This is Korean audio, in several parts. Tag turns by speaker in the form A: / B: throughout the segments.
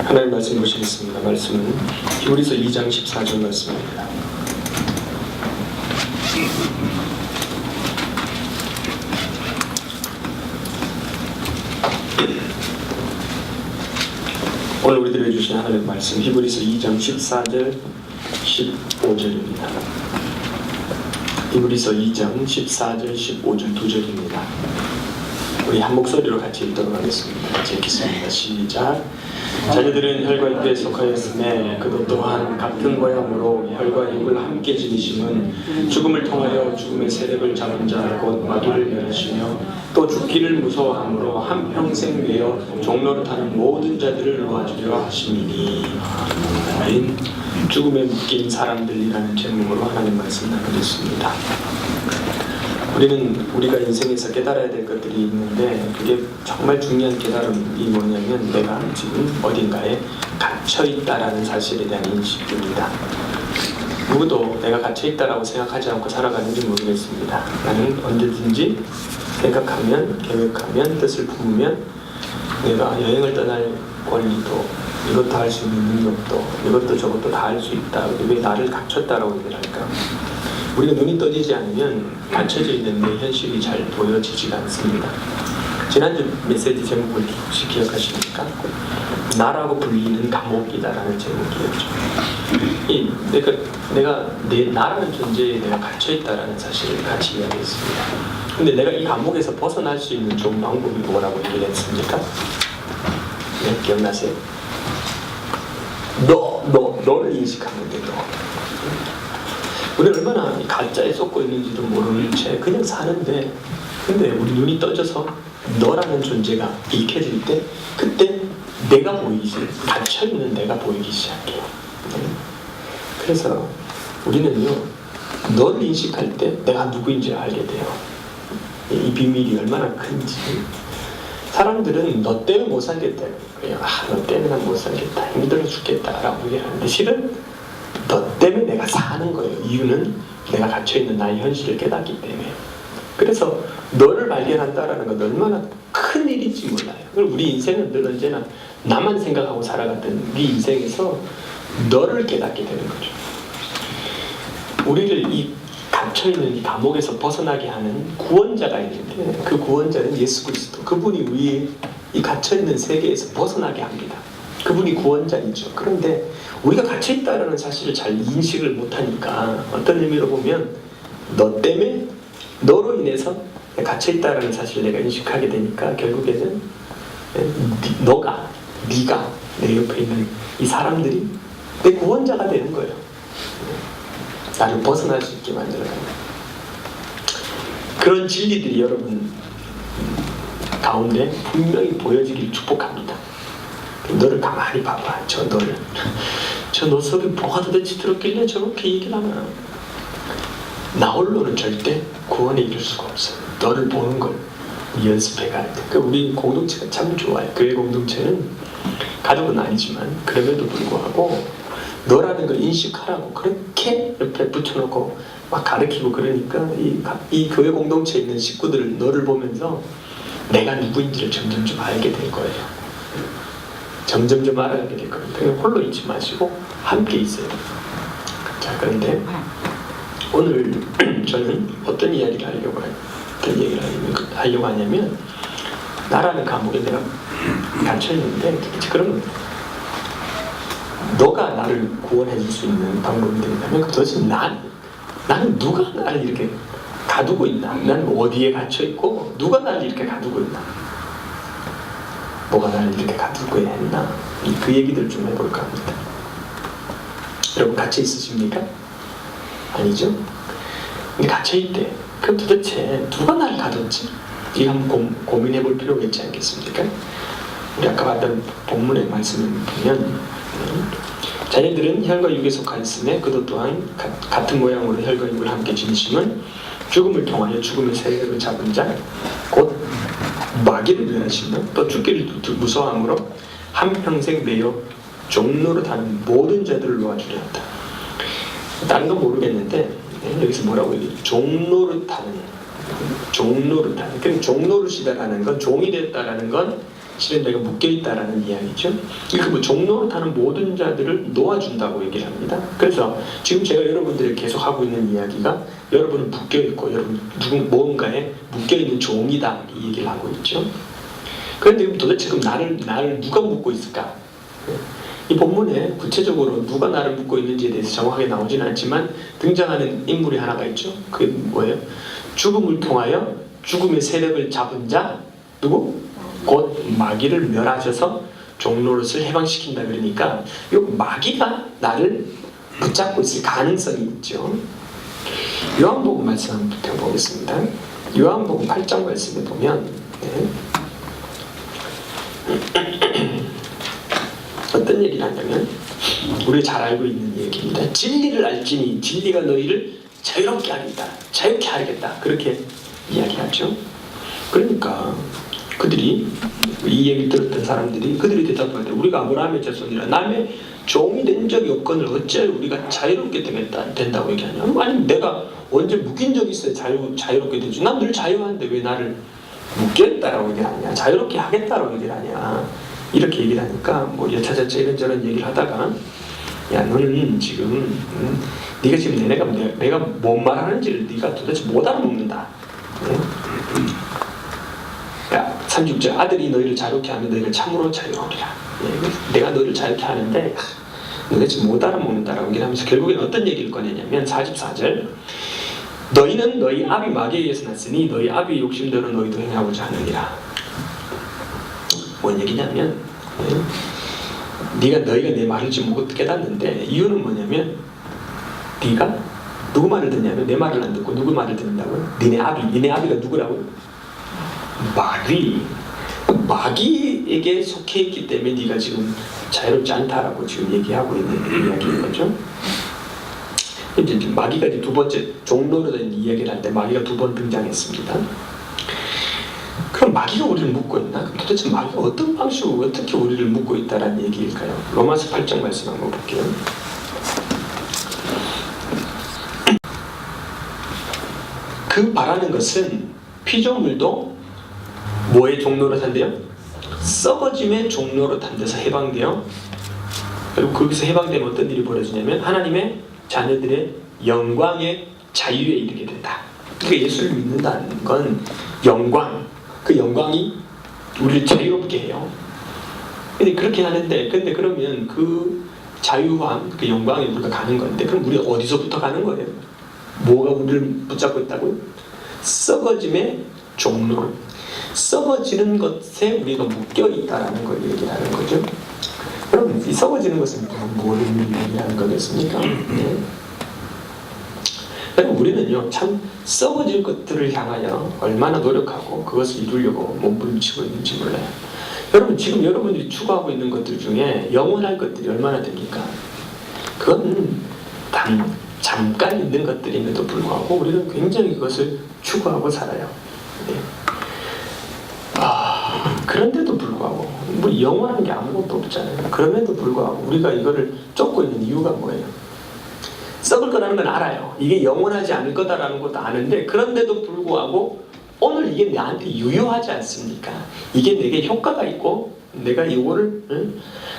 A: 하나님 말씀 보시겠습니다. 말씀은 히브리서 2장 14절 말씀입니다. 오늘 우리들에게 주신 하나님의 말씀 히브리서 2장 14절 15절입니다. 히브리서 2장 14절 15절 두 절입니다. 우리 한 목소리로 같이 읽도록 하겠습니다. 같이 읽겠습니다. 시작. 자녀들은 혈과 육에 속하였으며 그도 또한 같은 모양으로 혈과 육을 함께 지니심은 죽음을 통하여 죽음의 세력을 잡은 자 곧 마귀를 멸하시며 또 죽기를 무서워함으로 한평생 매여 종로를 타는 모든 자들을 놓아주려 하심이니. 아멘. 죽음에 묶인 사람들이라는 제목으로 하나님 말씀 나누겠습니다. 우리가 인생에서 깨달아야 될 것들이 있는데 그게 정말 중요한 깨달음이 뭐냐면 내가 지금 어딘가에 갇혀있다라는 사실에 대한 인식입니다. 누구도 내가 갇혀있다라고 생각하지 않고 살아가는지 모르겠습니다. 나는 언제든지 생각하면, 계획하면, 뜻을 품으면 내가 여행을 떠날 권리도 이것도 할 수 있는 능력도 이것도 저것도 다 할 수 있다. 왜 나를 갇혔다라고 얘기를 할까? 우리가 눈이 떠지지 않으면 갇혀져 있는 내 현실이 잘 보여지지가 않습니다. 지난주 메시지 제목을 혹시 기억하십니까? 나라고 불리는 감옥이다라는 제목이었죠. 내가 나라는 존재에 내가 갇혀있다라는 사실을 같이 이야기했습니다. 근데 내가 이 감옥에서 벗어날 수 있는 좋은 방법이 뭐라고 얘기를 했습니까? 네, 기억나세요? 너를 인식하면 돼, 너. 우리 얼마나 가짜에 쏟고 있는지도 모르는 채 그냥 사는데, 근데 우리 눈이 떠져서 너라는 존재가 익혀질 때 그때 내가 보이기 갇혀있는 내가 보이기 시작해요. 그래서 우리는요, 너를 인식할 때 내가 누구인지 알게 돼요. 이 비밀이 얼마나 큰지. 사람들은 너 때문에 못 살겠다 그래요. 너 때문에 난 못 살겠다, 힘들어 죽겠다 라고 얘기하는데 실은 너 때문에 내가 사는 거예요. 이유는 내가 갇혀있는 나의 현실을 깨닫기 때문에. 그래서 너를 발견한다라는 건 얼마나 큰 일인지 몰라요. 우리 인생은 늘 언제나 나만 생각하고 살아갔던 네 인생에서 너를 깨닫게 되는 거죠. 우리를 이 갇혀있는 이 감옥에서 벗어나게 하는 구원자가 있는데 그 구원자는 예수 그리스도. 그분이 우리 이 갇혀있는 세계에서 벗어나게 합니다. 그분이 구원자이죠. 그런데 우리가 갇혀있다는 사실을 잘 인식을 못하니까 어떤 의미로 보면 너 때문에 너로 인해서 갇혀있다는 사실을 내가 인식하게 되니까 결국에는 네가 내 옆에 있는 이 사람들이 내 구원자가 되는 거예요. 나를 벗어날 수 있게 만들어가는 그런 진리들이 여러분 가운데 분명히 보여지길 축복합니다. 너를 가만히 봐봐. 저 너 속에 뭐가 도대체 들었길래 저렇게 얘기를 하나. 나 홀로는 절대 구원에 이룰 수가 없어요. 너를 보는 걸 연습해가야 돼. 그러니까 우리 공동체가 참 좋아요. 교회 공동체는 가족은 아니지만 그럼에도 불구하고 너라는 걸 인식하라고 그렇게 옆에 붙여놓고 막 가르치고 그러니까 이 교회 공동체에 있는 식구들 너를 보면서 내가 누구인지를 점점 좀 알게 될 거예요. 점점 좀 알아가게 될 겁니다. 홀로 있지 마시고 함께 있어요. 자, 그런데 오늘 저는 어떤 이야기를 하려고 하냐면 나라는 감옥에 내가 갇혀있는데 도대체 그러면 너가 나를 구원해 줄 수 있는 방법이 된다면 도대체 나는 누가 나를 이렇게 가두고 있나? 나는 어디에 갇혀있고 누가 나를 이렇게 가두고 있나? 뭐가 나를 이렇게 가두고 했나? 그 얘기들 좀 해볼까 합니다. 여러분 같이 있으십니까? 아니죠? 근데 갇혀있대. 그럼 도대체 누가 나를 가뒀지? 이거 한번 고민해 볼 필요가 있지 않겠습니까? 우리 아까 봤던 본문의 말씀을 보면 자녀들은 혈과 육에 속하였으며 그도 또한 같은 모양으로 혈과 육을 함께 지니심은 죽음을 통하여 죽음의 세력을 잡은 자 곧 마귀를 멸하시며 또 죽기를 무서워함으로 한평생 매여 종로로 타는 모든 자들을 놓아주려 한다. 다른 건 모르겠는데 여기서 뭐라고 얘기해? 종로를 타는. 그럼 종로릇이다라는 건 종이 됐다라는 건 실은 내가 묶여있다라는 이야기죠. 이렇게 뭐 종노릇하는 모든 자들을 놓아준다고 얘기를 합니다. 그래서 지금 제가 여러분들에게 계속 하고 있는 이야기가 여러분은 묶여있고 여러분 무언가에 묶여있는 종이다 이 얘기를 하고 있죠. 그런데 도대체 그럼 나를 누가 묶고 있을까? 이 본문에 구체적으로 누가 나를 묶고 있는지에 대해서 정확하게 나오지는 않지만 등장하는 인물이 하나가 있죠. 그게 뭐예요? 죽음을 통하여 죽음의 세력을 잡은 자 누구? 곧 마귀를 멸하셔서 종노릇을 해방시킨다. 그러니까 이 마귀가 나를 붙잡고 있을 가능성이 있죠. 요한복음 말씀 한번 보겠습니다. 요한복음 8장 말씀에 보면 어떤 얘기를 하냐면 우리가 잘 알고 있는 얘기입니다. 진리를 알지니 진리가 너희를 자유롭게 하겠다. 자유케 하겠다. 그렇게 이야기하죠. 그러니까 그들이 이 얘기를 들었던 사람들이 그들이 대답할 때 우리가 아브라함의 자손이라 남의 종이 된 적이 없거늘 어찌 우리가 자유롭게 된다고 얘기하냐. 아니 내가 언제 묶인 적이 있어야 자유롭게 되지. 난 늘 자유한데 왜 나를 묶여있다라고 얘기를 하냐. 자유롭게 하겠다라고 얘기를 하냐. 이렇게 얘기를 하니까 뭐 여차저차 이런저런 얘기를 하다가 야 너는 지금 네가 지금 내가 뭔 말하는지를 네가 도대체 못 알아먹는다. 야 36절 아들이 너희를 자유롭게 하면 너희를 참으로 자유로우리라. 내가 너희를 자유롭게 하는데 도대체 못 알아먹는다라고 얘기하면서 결국에는 어떤 얘기를 꺼내냐면 44절 너희는 너희 아비 마귀에 의해서 났으니 너희 아비의 욕심대로 너희도 행하고자 하느니라. 뭔 얘기냐면 너희가 내 말을 지금 못 깨닫는데 이유는 뭐냐면 네가 누구 말을 듣냐면 내 말을 안 듣고 누구 말을 듣는다고요? 니네 아비가 누구라고요? 마귀에게 속해 있기 때문에 네가 지금 자유롭지 않다라고 지금 얘기하고 있는 이야기인 거죠. 이제 마귀가 이제 두 번째 종로로 된 이야기를 할 때 마귀가 두 번 등장했습니다. 그럼 마귀가 우리를 묶고 있나? 그럼 도대체 마귀가 어떤 방식으로 어떻게 우리를 묶고 있다라는 얘기일까요? 로마서 8장 말씀 한번 볼게요. 그 바라는 것은 피조물도 뭐의 종로로 탄대요? 썩어짐의 종로로 탄 데서 해방되어 그리고 거기서 해방되면 어떤 일이 벌어지냐면 하나님의 자녀들의 영광의 자유에 이르게 된다. 그러니까 예수를 믿는다는 건 영광, 그 영광이 우리를 자유롭게 해요. 근데 그렇게 하는데 근데 그러면 그 자유함, 그 영광에 우리가 가는 건데 그럼 우리가 어디서부터 가는 거예요? 뭐가 우리를 붙잡고 있다고요? 썩어짐의 종로. 썩어지는 것에 우리가 묶여있다라는 걸 얘기하는 거죠. 그럼 이 썩어지는 것은 뭐를 얘기하는 거겠습니까? 네. 그럼 우리는요 참 썩어질 것들을 향하여 얼마나 노력하고 그것을 이루려고 몸부림치고 있는지 몰라요. 여러분 지금 여러분들이 추구하고 있는 것들 중에 영원할 것들이 얼마나 됩니까? 그건 잠깐 있는 것들임에도 불구하고 우리는 굉장히 그것을 추구하고 살아요. 네. 그런데도 불구하고 뭐 영원한 게 아무것도 없잖아요. 그럼에도 불구하고 우리가 이거를 쫓고 있는 이유가 뭐예요? 썩을 거라는 건 알아요. 이게 영원하지 않을 거다라는 것도 아는데 그런데도 불구하고 오늘 이게 나한테 유효하지 않습니까? 이게 내게 효과가 있고 내가 이거를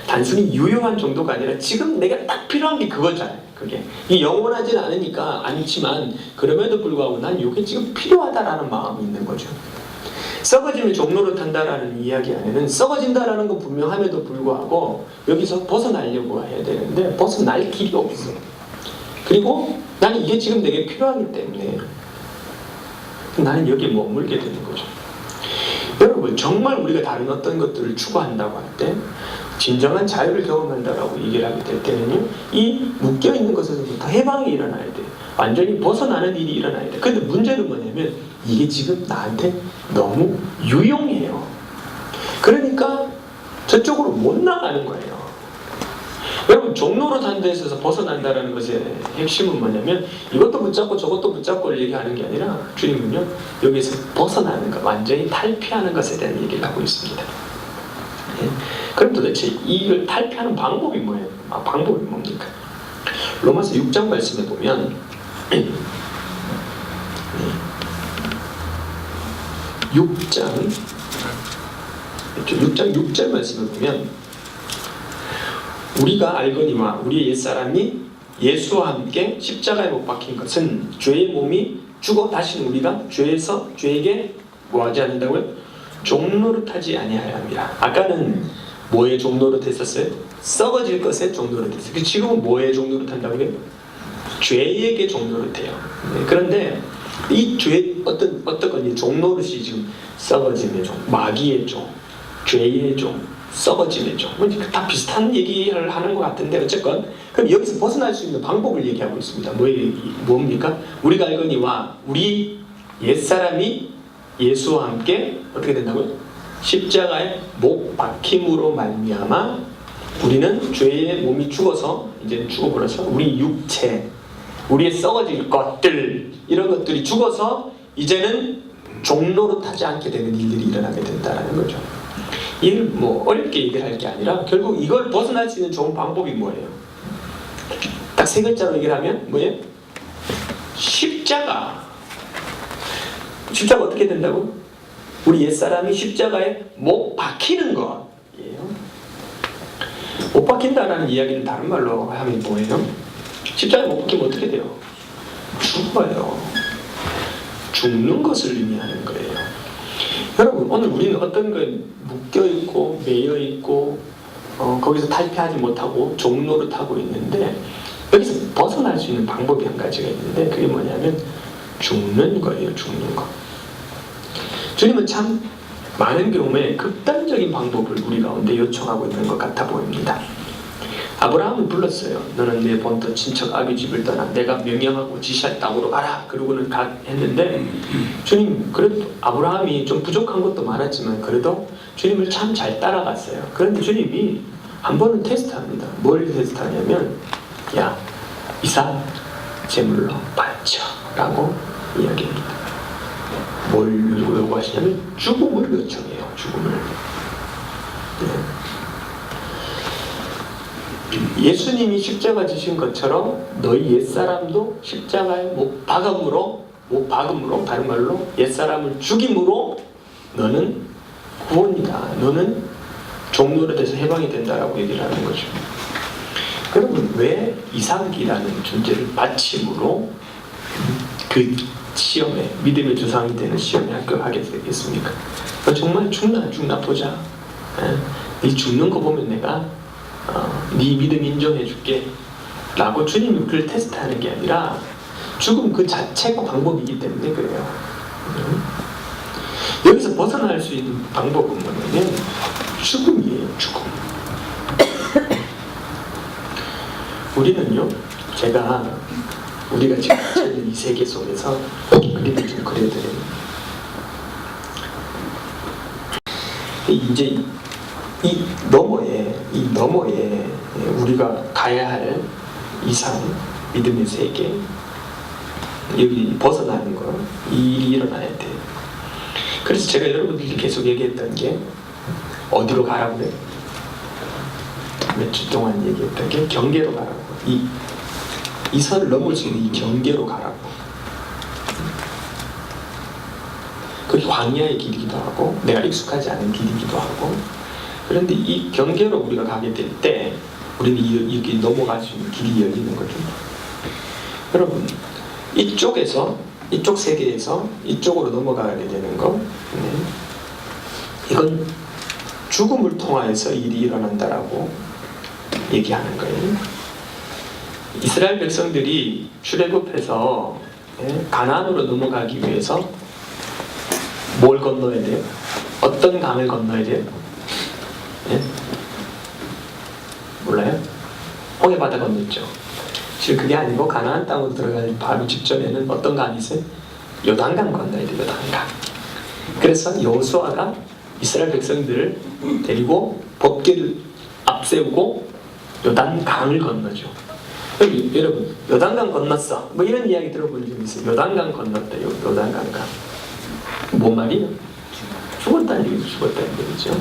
A: 단순히 유효한 정도가 아니라 지금 내가 딱 필요한 게 그거잖아요. 그게 이 영원하진 않으니까 않지만 그럼에도 불구하고 난 이게 지금 필요하다라는 마음이 있는 거죠. 썩어짐의 종로로 탄다라는 이야기 안에는 썩어진다라는 건 분명함에도 불구하고 여기서 벗어나려고 해야 되는데 벗어날 길이 없어. 그리고 나는 이게 지금 내게 필요하기 때문에 나는 여기에 머물게 되는 거죠. 여러분 정말 우리가 다른 어떤 것들을 추구한다고 할 때 진정한 자유를 경험한다라고 얘기를 하게 될 때는요 이 묶여있는 것에서부터 해방이 일어나야 돼요. 완전히 벗어나는 일이 일어나야 돼요. 근데 문제는 뭐냐면 이게 지금 나한테 너무 유용해요. 그러니까 저쪽으로 못 나가는 거예요. 여러분 종로로 탄 데서 벗어난다는 것의 핵심은 뭐냐면 이것도 붙잡고 저것도 붙잡고를 얘기하는 게 아니라 주님은요 여기서 벗어나는 것, 완전히 탈피하는 것에 대한 얘기를 하고 있습니다. 네. 그럼 도대체 이걸 탈피하는 방법이 뭐예요? 방법이 뭡니까? 로마서 6장 말씀에 보면 6장 6장 6절 말씀을 보면 우리가 알거니와 우리의 옛사람이 예수와 함께 십자가에 못 박힌 것은 죄의 몸이 죽어 다시는 우리가 죄에게 뭐하지 않는다고요? 종노릇하지 아니하여 합니다. 아까는 뭐에 종노릇했었어요? 썩어질 것에 종노릇했어요. 지금은 뭐에 종노릇한다고요? 죄에게 종노릇해요. 그런데 이 죄 어떤 건지 종노릇이 지금 썩어짐의 종, 마귀의 종, 죄의 종, 썩어짐의 종, 다 비슷한 얘기를 하는 것 같은데 어쨌건 그럼 여기서 벗어날 수 있는 방법을 얘기하고 있습니다. 뭡니까? 우리가 알거니와 우리 옛사람이 예수와 함께 어떻게 된다고요? 십자가에 못 박힘으로 말미암아 우리는 죄의 몸이 죽어서 이제 죽어버려서 우리 육체, 우리의 썩어질 것들 이런 것들이 죽어서 이제는 종노릇하지 않게 되는 일들이 일어나게 된다는 거죠. 이걸 뭐 어렵게 얘기를 할 게 아니라 결국 이걸 벗어날 수 있는 좋은 방법이 뭐예요? 딱 세 글자로 얘기를 하면 뭐예요? 십자가. 십자가 어떻게 된다고? 우리 옛사람이 십자가에 못 박히는 것이에요. 못 박힌다라는 이야기는 다른 말로 하면 뭐예요? 십자가에 못 박히면 어떻게 돼요? 죽어요. 죽는 것을 의미하는 거예요. 여러분 오늘 우리는 어떤 거에 묶여있고 매여있고 거기서 탈피하지 못하고 종노릇하고 있는데 여기서 벗어날 수 있는 방법이 한 가지가 있는데 그게 뭐냐면 죽는 거예요. 죽는 거. 주님은 참 많은 경우에 극단적인 방법을 우리 가운데 요청하고 있는 것 같아 보입니다. 아브라함을 불렀어요. 너는 내 본토 친척 아비 집을 떠나 내가 명령하고 지시할 땅으로 가라. 그러고는 했는데 주님 그래도 아브라함이 좀 부족한 것도 많았지만 그래도 주님을 참 잘 따라갔어요. 그런데 주님이 한 번은 테스트합니다. 뭘 테스트하냐면 야 이삭 제물로 바쳐 라고 이야기합니다. 뭘 요구하시냐면 죽음을 요청해요. 죽음을. 예수님이 십자가 지신 것처럼 너희 옛사람도 십자가에 못 박음으로 다른 말로 옛사람을 죽임으로 너는 구원이다. 너는 종노릇에서 해방이 된다라고 얘기를 하는 거죠. 여러분 왜 이삭이라는 존재를 바침으로 그 시험에 믿음의 조상이 되는 시험에 합격하게 되겠습니까? 정말 죽나 보자. 네 죽는 거 보면 내가 네 믿음 인정해 줄게 라고 주님이 그를 테스트하는 게 아니라 죽음 그 자체가 방법이기 때문에 그래요. 여기서 벗어날 수 있는 방법은 뭐냐면 죽음이에요. 죽음. 우리는요 우리가 지금 살는 이 세계 속에서 그림을 좀 그려드려요. 이제 이 너머에 우리가 가야 할 이상 믿음의 세계 여기 벗어나는 거 이 일이 일어나야 돼요. 그래서 제가 여러분들이 계속 얘기했던 게 어디로 가라고요? 몇 주 동안 얘기했던 게 경계로 가라고. 이 선을 넘을 수 있는 이 경계로 가라고. 그게 광야의 길이기도 하고 내가 익숙하지 않은 길이기도 하고 그런데 이 경계로 우리가 가게 될 때 우리는 이렇게 넘어갈 수 있는 길이 열리는 거죠. 여러분 이쪽 세계에서 이쪽으로 넘어가게 되는 거 이건 죽음을 통하여서 일이 일어난다라고 얘기하는 거예요. 이스라엘 백성들이 출애굽해서 가나안으로 넘어가기 위해서 뭘 건너야 돼요? 어떤 강을 건너야 돼요? 몰라요? 홍해바다 건넜죠. 지금 그게 아니고 가나안 땅으로 들어갈 바로 직전에는 어떤 강이 있어요? 요단강 건너야 돼요. 요단강. 그래서 여호수아가 이스라엘 백성들을 데리고 법궤를 앞세우고 요단강을 건너죠. 여러분 요단강 건넜어 뭐 이런 이야기 들어본 적 있어요? 요단강 건넜다. 요단강강 뭔 말이에요? 죽었다는 얘기죠. 죽었다는 얘기죠.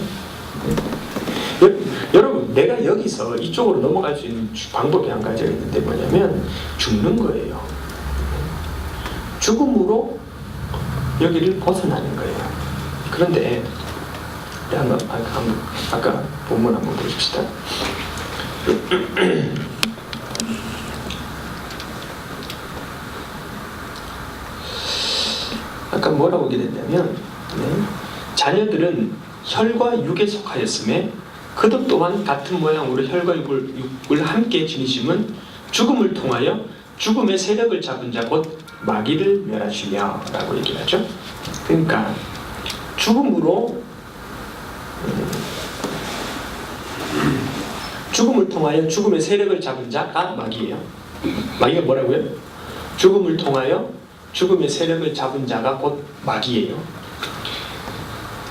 A: 여러분 내가 여기서 이쪽으로 넘어갈 수 있는 방법이 한 가지가 있는데 뭐냐면 죽는 거예요. 죽음으로 여기를 벗어나는 거예요. 그런데 아까 본문 한번 보십시다. 아까 뭐라고 얘기했냐면 자녀들은 혈과 육에 속하였음에 그들 또한 같은 모양으로 혈과 육을 함께 지니심은 죽음을 통하여 죽음의 세력을 잡은 자 곧 마귀를 멸하시며 라고 얘기를 하죠. 그러니까 죽음을 통하여 죽음의 세력을 잡은 자가 마귀예요. 마귀가 뭐라고요? 죽음을 통하여 죽음의 세력을 잡은 자가 곧 마귀예요.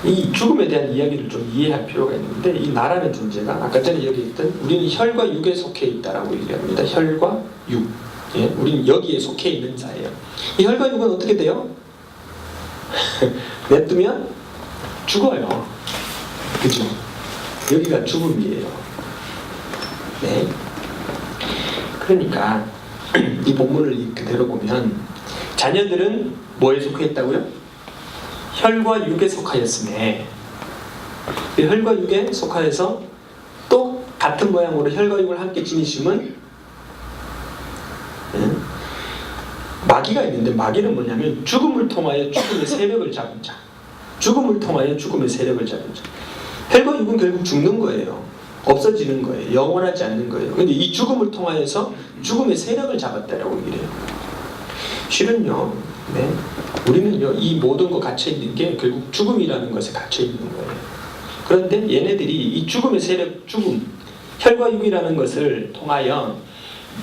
A: 이 죽음에 대한 이야기를 좀 이해할 필요가 있는데, 이 나라는 존재가 아까 전에 얘기했던 우리는 혈과 육에 속해 있다라고 얘기합니다. 혈과 육. 예, 우리는 여기에 속해 있는 자예요. 이 혈과 육은 어떻게 돼요? 냅두면 죽어요. 그죠? 여기가 죽음이에요. 네. 그러니까 이 본문을 그대로 보면 자녀들은 뭐에 속해 있다고요? 혈과 육에 속하였음에, 혈과 육에 속하여서 또 같은 모양으로 혈과 육을 함께 지니심은 마귀가 있는데, 마귀는 뭐냐면 죽음을 통하여 죽음의 세력을 잡은 자, 죽음을 통하여 죽음의 세력을 잡은 자. 혈과 육은 결국 죽는 거예요. 없어지는 거예요. 영원하지 않는 거예요. 근데 이 죽음을 통하여서 죽음의 세력을 잡았다라고 얘기를 해요. 실은요, 우리는요, 이 모든 거 갇혀 있는 게 결국 죽음이라는 것에 갇혀 있는 거예요. 그런데 얘네들이 이 죽음의 세력, 혈과 육이라는 것을 통하여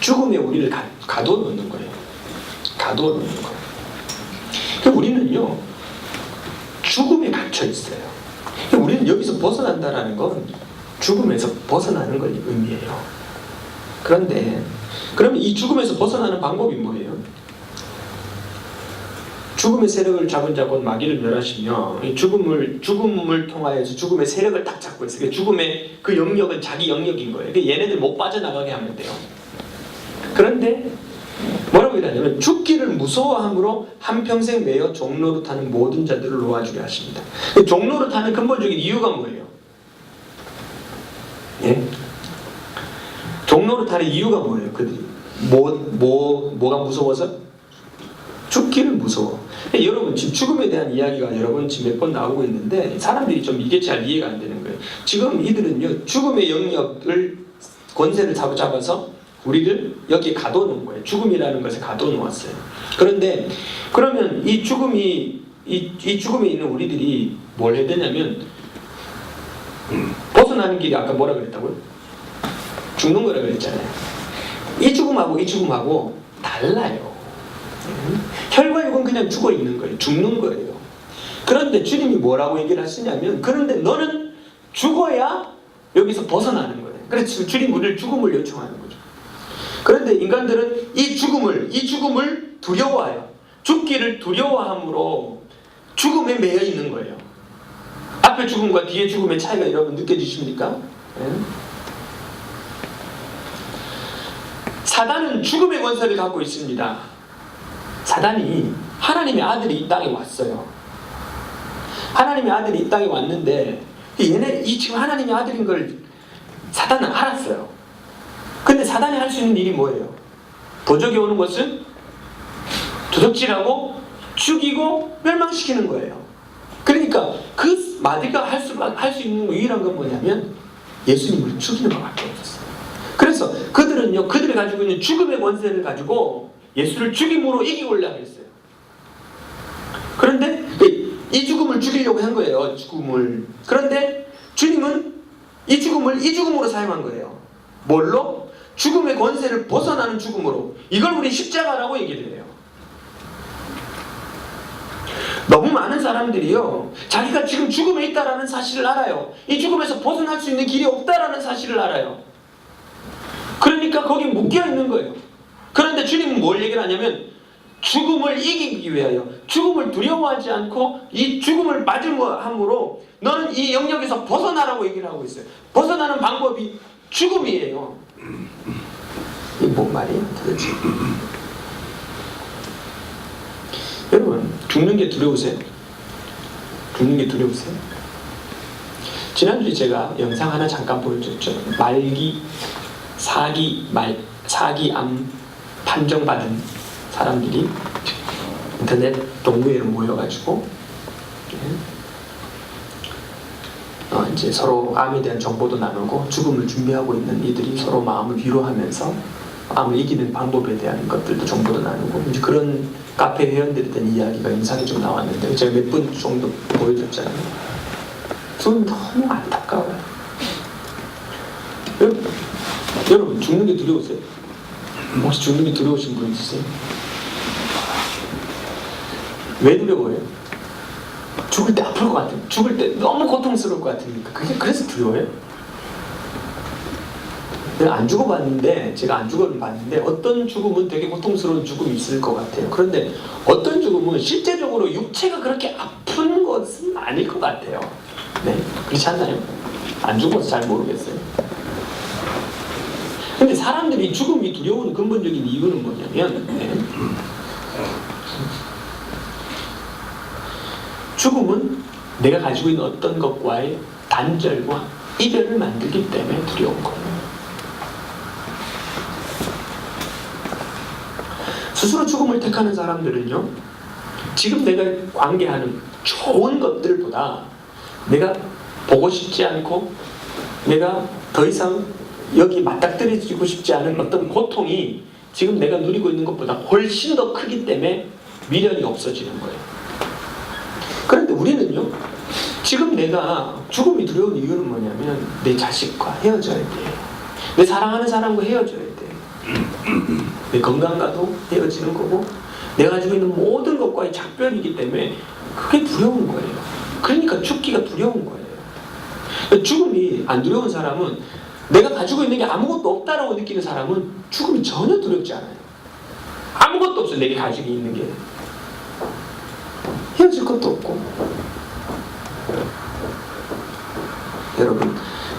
A: 죽음에 우리를 가둬 놓는 거예요. 가둬 놓는 거예요. 그럼 우리는요, 죽음에 갇혀 있어요. 우리는 여기서 벗어난다라는 건 죽음에서 벗어나는 걸 의미해요. 그런데 그러면 이 죽음에서 벗어나는 방법이 뭐예요? 죽음의 세력을 잡은 자 곧 마귀를 멸하시며, 죽음을 통하여서 죽음의 세력을 딱 잡고 있어요. 죽음의 그 영역은 자기 영역인 거예요. 얘네들 못 빠져나가게 하면 돼요. 그런데 뭐라고 얘기하냐면 죽기를 무서워함으로 한평생 매여 종로로 타는 모든 자들을 놓아주게 하십니다. 종로로 타는 근본적인 이유가 뭐예요? 예? 종로로 타는 이유가 뭐예요? 그들이 뭐가 무서워서? 죽기를 무서워. 여러분, 지금 죽음에 대한 이야기가 여러분 지금 몇 번 나오고 있는데 사람들이 좀 이게 잘 이해가 안 되는 거예요. 지금 이들은요, 죽음의 영역을, 권세를 잡아서 우리를 여기에 가둬놓은 거예요. 죽음이라는 것에 가둬놓았어요. 그런데 그러면 이 죽음에 있는 우리들이 뭘 해야 되냐면, 벗어나는 길이 아까 뭐라 그랬다고요? 죽는 거라 그랬잖아요. 이 죽음하고 달라요. 혈과 육은 그냥 죽어 있는 거예요. 죽는 거예요. 그런데 주님이 뭐라고 얘기를 하시냐면, 그런데 너는 죽어야 여기서 벗어나는 거예요. 그래서 주님 우리를 죽음을 요청하는 거죠. 그런데 인간들은 이 죽음을 두려워해요. 죽기를 두려워함으로 죽음에 매여 있는 거예요. 앞에 죽음과 뒤에 죽음의 차이가 여러분 느껴지십니까? 사단은 죽음의 권세를 갖고 있습니다. 사단이, 하나님의 아들이 이 땅에 왔어요. 하나님의 아들이 이 땅에 왔는데, 이 지금 하나님의 아들인 걸 사단은 알았어요. 근데 사단이 할 수 있는 일이 뭐예요? 도적이 오는 것은 도적질하고 죽이고 멸망시키는 거예요. 그러니까 그 마귀가 할 수 있는 유일한 건 뭐냐면 예수님을 죽이는 것밖에 없었어요. 그래서 그들은요, 그들이 가지고 있는 죽음의 권세를 가지고 예수를 죽임으로 이기고자 했어요. 그런데 이 죽음을 죽이려고 한 거예요. 죽음을. 그런데 주님은 이 죽음으로 사용한 거예요. 뭘로? 죽음의 권세를 벗어나는 죽음으로. 이걸 우리 십자가라고 얘기를 해요. 너무 많은 사람들이요, 자기가 지금 죽음에 있다라는 사실을 알아요. 이 죽음에서 벗어날 수 있는 길이 없다라는 사실을 알아요. 그러니까 거기 묶여 있는 거예요. 그런데 주님은 뭘 얘기를 하냐면, 죽음을 이기기 위하여, 죽음을 두려워하지 않고 이 죽음을 맞이함으로 너는 이 영역에서 벗어나라고 얘기를 하고 있어요. 벗어나는 방법이 죽음이에요. 이게 뭔 말이에요 도대체? 여러분, 죽는 게 두려우세요? 죽는 게 두려우세요? 지난주에 제가 영상 하나 잠깐 보여줬죠. 사기암 판정받은 사람들이 인터넷 동호회로 모여가지고 이제 서로 암에 대한 정보도 나누고 죽음을 준비하고 있는 이들이 서로 마음을 위로하면서 암을 이기는 방법에 대한 것들도 정보도 나누고 이제 그런 카페 회원들에 대한 이야기가 영상에 좀 나왔는데 제가 몇 분 정도 보여줬잖아요. 저는 너무 안타까워요. 여러분 죽는 게 두려우세요? 혹시 죽는 게 두려우신 분 있으세요? 왜 두려워요? 죽을 때 아플 것 같아요. 죽을 때 너무 고통스러울 것 같으니까. 그래서 두려워요? 내가 안 죽어봤는데, 제가 안 죽어봤는데 어떤 죽음은 되게 고통스러운 죽음이 있을 것 같아요. 그런데 어떤 죽음은 실제적으로 육체가 그렇게 아픈 것은 아닐 것 같아요. 네, 그렇지 않나요? 안 죽어서 잘 모르겠어요. 근데 사람들이 죽음이 두려운 근본적인 이유는 뭐냐면 죽음은 내가 가지고 있는 어떤 것과의 단절과 이별을 만들기 때문에 두려운 거예요. 스스로 죽음을 택하는 사람들은요, 지금 내가 관계하는 좋은 것들보다 내가 보고 싶지 않고 내가 더 이상 여기 맞닥뜨려지고 싶지 않은 어떤 고통이 지금 내가 누리고 있는 것보다 훨씬 더 크기 때문에 미련이 없어지는 거예요. 그런데 우리는요, 지금 내가 죽음이 두려운 이유는 뭐냐면 내 자식과 헤어져야 돼. 내 사랑하는 사람과 헤어져야 돼. 내 건강과도 헤어지는 거고 내가 가지고 있는 모든 것과의 작별이기 때문에 그게 두려운 거예요. 그러니까 죽기가 두려운 거예요. 죽음이 안 두려운 사람은, 내가 가지고 있는 게 아무것도 없다라고 느끼는 사람은 죽음이 전혀 두렵지 않아요. 아무것도 없어요. 내게 가지고 있는 게. 헤어질 것도 없고.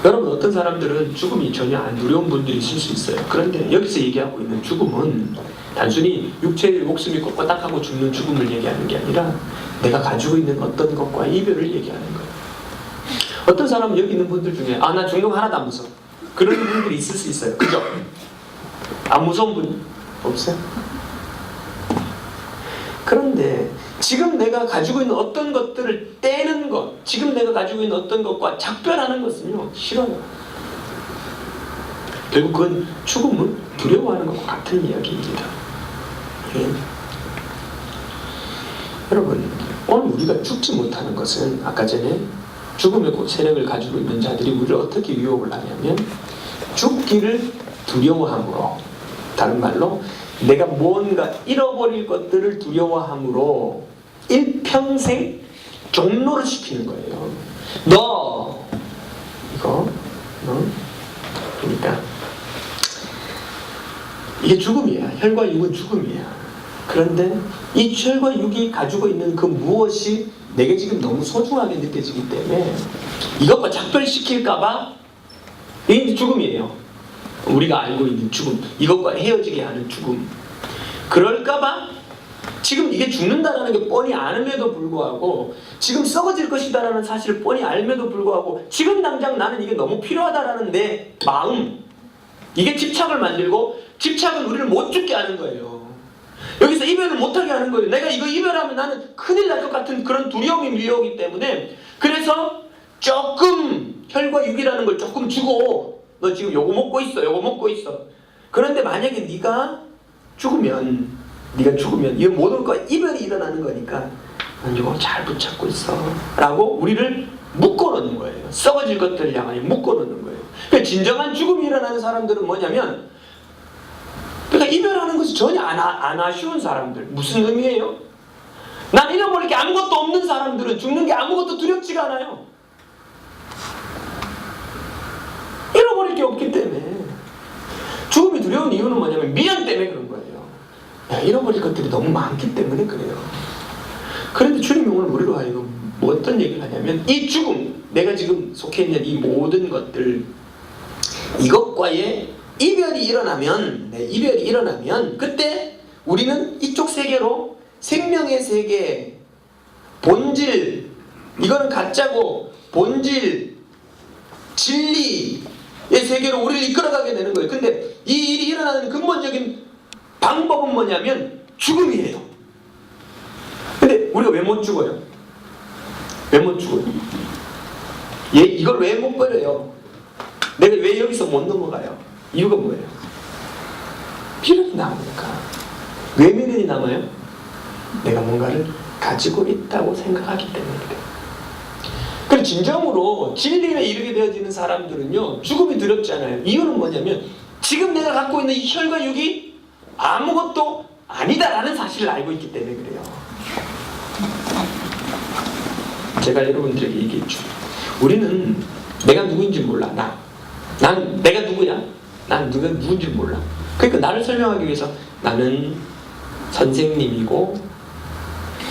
A: 여러분 어떤 사람들은 죽음이 전혀 안 두려운 분들이 있을 수 있어요. 그런데 여기서 얘기하고 있는 죽음은 단순히 육체의 목숨이 꼿꼿하고 죽는 죽음을 얘기하는 게 아니라 내가 가지고 있는 어떤 것과 이별을 얘기하는 거예요. 어떤 사람은 여기 있는 분들 중에 나 죽는 거 하나도 안 무서워, 그런 분들이 있을 수 있어요. 그죠? 안 무서운 분 없어요? 그런데 지금 내가 가지고 있는 어떤 것들을 떼는 것, 지금 내가 가지고 있는 어떤 것과 작별하는 것은요, 싫어요. 결국 그건 죽음을 두려워하는 것과 같은 이야기입니다. 예. 여러분, 오늘 우리가 죽지 못하는 것은 아까 전에 죽음의 세력을 가지고 있는 자들이 우리를 어떻게 유혹을 하냐면 죽기를 두려워함으로, 다른 말로 내가 무언가 잃어버릴 것들을 두려워함으로 일평생 종로를 시키는 거예요. 너 그러니까 이게 죽음이야. 혈과 육은 죽음이야. 그런데 이 혈과 육이 가지고 있는 그 무엇이 내게 지금 너무 소중하게 느껴지기 때문에 이것과 작별시킬까봐 이게 죽음이에요. 우리가 알고 있는 죽음, 이것과 헤어지게 하는 죽음. 그럴까봐 지금 이게 죽는다는 게 뻔히 알음에도 불구하고, 지금 썩어질 것이다라는 사실을 뻔히 알면도 불구하고 지금 당장 나는 이게 너무 필요하다라는 내 마음, 이게 집착을 만들고 집착은 우리를 못 죽게 하는 거예요. 여기서 이별을 못하게 하는 거예요. 내가 이거 이별하면 나는 큰일 날 것 같은 그런 두려움이 밀려오기 때문에, 그래서 조금 혈과 육이라는 걸 조금 주고, 너 지금 요거 먹고 있어. 그런데 만약에 네가 죽으면 이 모든 거 이별이 일어나는 거니까 넌 이거 잘 붙잡고 있어 라고 우리를 묶어놓는 거예요. 썩어질 것들을 향하여 묶어놓는 거예요. 그러니까 진정한 죽음이 일어나는 사람들은 뭐냐면, 그러니까 이별하는 것이 전혀 안 아쉬운 사람들. 무슨 의미예요? 난 잃어버릴 게 아무것도 없는 사람들은 죽는 게 아무것도 두렵지가 않아요. 잃어버릴 게 없기 때문에. 죽음이 두려운 이유는 뭐냐면 미련 때문에 그런 거예요. 잃어버릴 것들이 너무 많기 때문에 그래요. 그런데 주님이 오늘 우리로 하여금 어떤 얘기를 하냐면, 이 죽음, 내가 지금 속해 있는 이 모든 것들, 이것과의 이별이 일어나면 그때 우리는 이쪽 세계로, 생명의 세계, 본질, 이거는 가짜고 본질, 진리의 세계로 우리를 이끌어가게 되는 거예요. 근데 이 일이 일어나는 근본적인 방법은 뭐냐면 죽음이에요. 근데 우리가 왜 못 죽어요? 왜 못 죽어요? 이걸 왜 못 버려요? 내가 왜 여기서 못 넘어가요? 이유가 뭐예요? 미련이 남으니까. 왜 미련이 남아요? 내가 뭔가를 가지고 있다고 생각하기 때문이에요. 그리고 진정으로 진리에 이르게 되어지는 사람들은요, 죽음이 두렵지 않아요. 이유는 뭐냐면 지금 내가 갖고 있는 이 혈과 육이 아무것도 아니다라는 사실을 알고 있기 때문에 그래요. 제가 여러분들에게 얘기했죠. 우리는 내가 누구인지 몰라. 난 내가 누구야? 난 누군지 몰라. 그러니까 나를 설명하기 위해서 나는 선생님이고,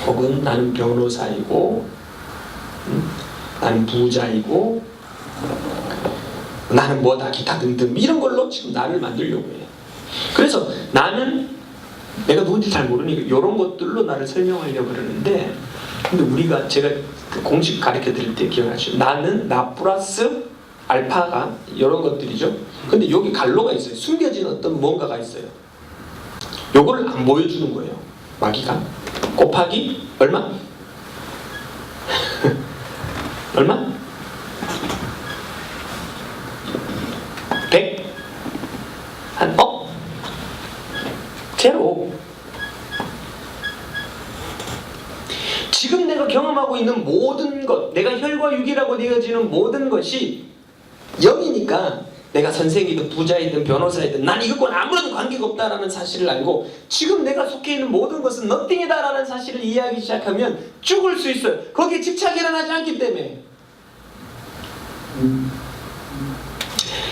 A: 혹은 나는 변호사이고, 나는 부자이고, 나는 뭐다 기타 등등 이런 걸로 지금 나를 만들려고 해요. 그래서 나는 내가 누군지 잘 모르니까 이런 것들로 나를 설명하려고 그러는데, 근데 제가 그 공식 가르쳐 드릴 때 기억하시죠? 나는 나 플러스 알파가 이런 것들이죠. 근데 여기 갈로가 있어요. 숨겨진 어떤 뭔가가 있어요. 요거를 안 보여주는 거예요. 마귀가 곱하기 얼마? 얼마? 100? 한 억? 제로. 지금 내가 경험하고 있는 모든 것, 내가 혈과 육이라고 되어지는 모든 것이 0이니까 내가 선생이든 부자이든 변호사이든 난 이것과는 아무런 관계가 없다라는 사실을 알고, 지금 내가 속해 있는 모든 것은 nothing이다라는 사실을 이해하기 시작하면 죽을 수 있어요. 거기에 집착이 일어나지 않기 때문에.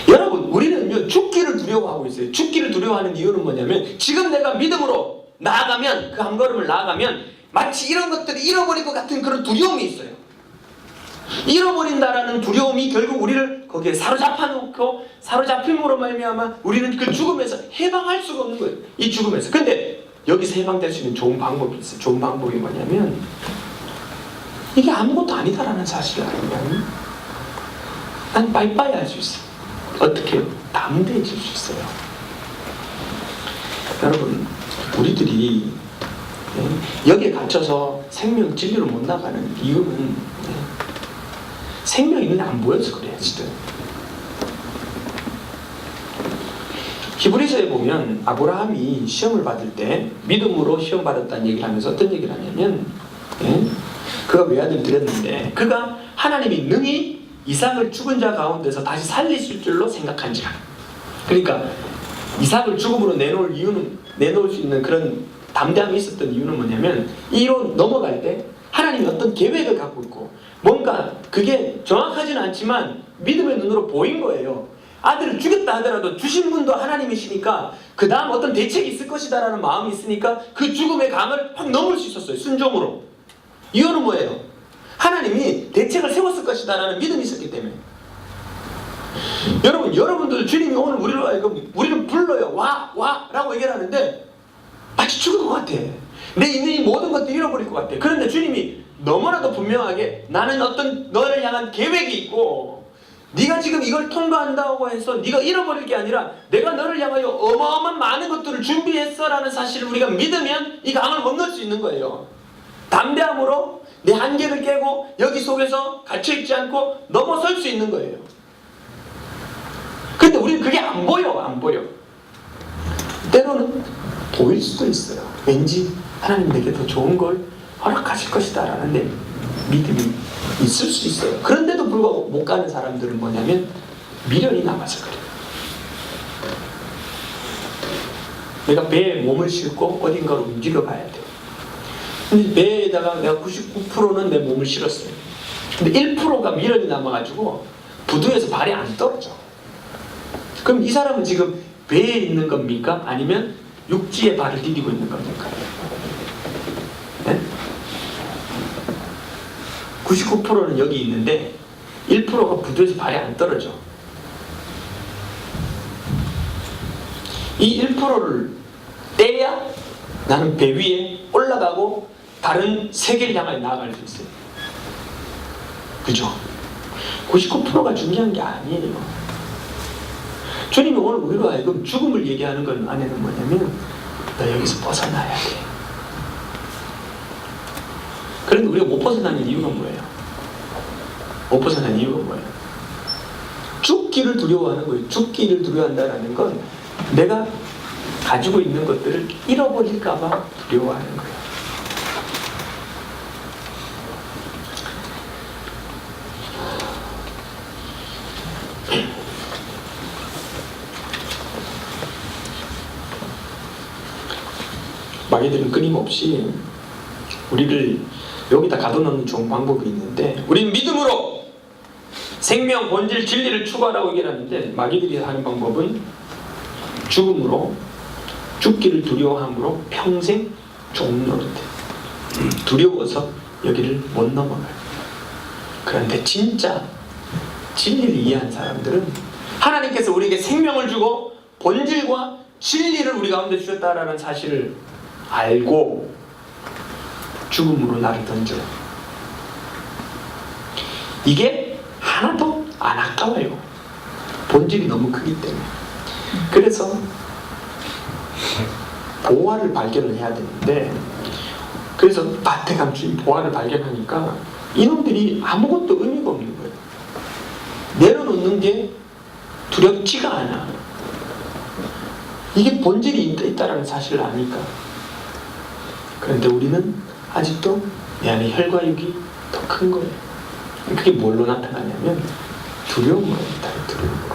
A: 여러분, 우리는요 죽기를 두려워하고 있어요. 죽기를 두려워하는 이유는 뭐냐면, 지금 내가 믿음으로 나아가면, 그 한 걸음을 나아가면 마치 이런 것들을 잃어버릴 것 같은 그런 두려움이 있어요. 잃어버린다라는 두려움이 결국 우리를 거기에 사로잡아놓고, 사로잡힘으로 말미암아 우리는 그 죽음에서 해방할 수가 없는 거예요. 이 죽음에서. 근데 여기서 해방될 수 있는 좋은 방법이 있어요. 좋은 방법이 뭐냐면, 이게 아무것도 아니다라는 사실을 알면 난 빠이빠이 할 수 있어요. 어떻게? 담대해질 수 있어요. 여러분, 우리들이 여기에 갇혀서 생명 진리로 못 나가는 이유는 생명이 눈에 안 보여서 그래요. 지금 히브리서에 보면 아브라함이 시험을 받을 때 믿음으로 시험 받았다는 얘기를 하면서 어떤 얘기를 하냐면, 그가 외아들 드렸는데 그가 하나님이 능히 이삭을 죽은 자 가운데서 다시 살리실 줄로 생각한지라. 그러니까 이삭을 죽음으로 내놓을 수 있는 그런 담대함이 있었던 이유는 뭐냐면, 이로 넘어갈 때 하나님이 어떤 계획을 갖고 있고, 뭔가 그게 정확하지는 않지만 믿음의 눈으로 보인 거예요. 아들을 죽였다 하더라도 주신 분도 하나님이시니까 그 다음 어떤 대책이 있을 것이다 라는 마음이 있으니까 그 죽음의 강을 확 넘을 수 있었어요. 순종으로. 이유는 뭐예요? 하나님이 대책을 세웠을 것이다 라는 믿음이 있었기 때문에. 여러분들 주님이 오늘 우리를 불러요. 와 라고 얘기를 하는데 마치 죽을 것 같아. 내 있는 이 모든 것도 잃어버릴 것 같아. 그런데 주님이 너무나도 분명하게 나는 어떤 너를 향한 계획이 있고, 네가 지금 이걸 통과한다고 해서 네가 잃어버릴 게 아니라 내가 너를 향하여 어마어마한 많은 것들을 준비했어 라는 사실을 우리가 믿으면 이 강을 건널 수 있는 거예요. 담대함으로 내 한계를 깨고 여기 속에서 갇혀있지 않고 넘어설 수 있는 거예요. 근데 우리는 그게 안 보여. 때로는 보일 수도 있어요. 왠지 하나님 내게 더 좋은 걸 허락하실 것이다 라는 데 믿음이 있을 수 있어요. 그런데도 불구하고 못 가는 사람들은 뭐냐면 미련이 남아서 그래요. 내가 배에 몸을 싣고 어딘가로 움직여 가야 돼요. 근데 배에다가 내가 99%는 내 몸을 실었어요. 근데 1%가 미련이 남아가지고 부두에서 발이 안 떨어져. 그럼 이 사람은 지금 배에 있는 겁니까? 아니면 육지에 발을 디디고 있는 겁니까? 네? 99%는 여기 있는데 1%가 부두에서 발이 안 떨어져. 이 1%를 떼야 나는 배 위에 올라가고 다른 세계를 향하여 나아갈 수 있어요. 그죠? 99%가 중요한 게 아니에요. 주님이 오늘 우리로 하여금 죽음을 얘기하는 건 안에는 뭐냐면 너 여기서 벗어나야 돼. 그런데 우리가 못 벗어나는 이유가 뭐예요? 못 벗어나는 이유가 뭐예요? 죽기를 두려워하는 거예요. 죽기를 두려워한다는 건 내가 가지고 있는 것들을 잃어버릴까 봐 두려워하는 거예요. 마귀들은 끊임없이 우리를 여기다 가둬놓는 좋은 방법이 있는데, 우리는 믿음으로 생명, 본질, 진리를 추구하라고 얘기를 하는데, 마귀들이 하는 방법은 죽음으로, 죽기를 두려워함으로 평생 종노릇해. 두려워서 여기를 못 넘어가요. 그런데 진짜 진리를 이해한 사람들은 하나님께서 우리에게 생명을 주고 본질과 진리를 우리 가운데 주셨다라는 사실을 알고 죽음으로 나를 던져요. 이게 하나도 안 아까워요. 본질이 너무 크기 때문에. 그래서 보화를 발견을 해야 되는데, 그래서 밭에 감춘 보화를 발견하니까 이놈들이 아무것도 의미가 없는 거예요. 내려놓는 게 두렵지가 않아. 이게 본질이 있다는 사실을 아니까. 그런데 우리는 아직도 내 안에 혈과 육이 더 큰 거예요. 그게 뭘로 나타나냐면 두려움으로 나타나요. 두려움으로.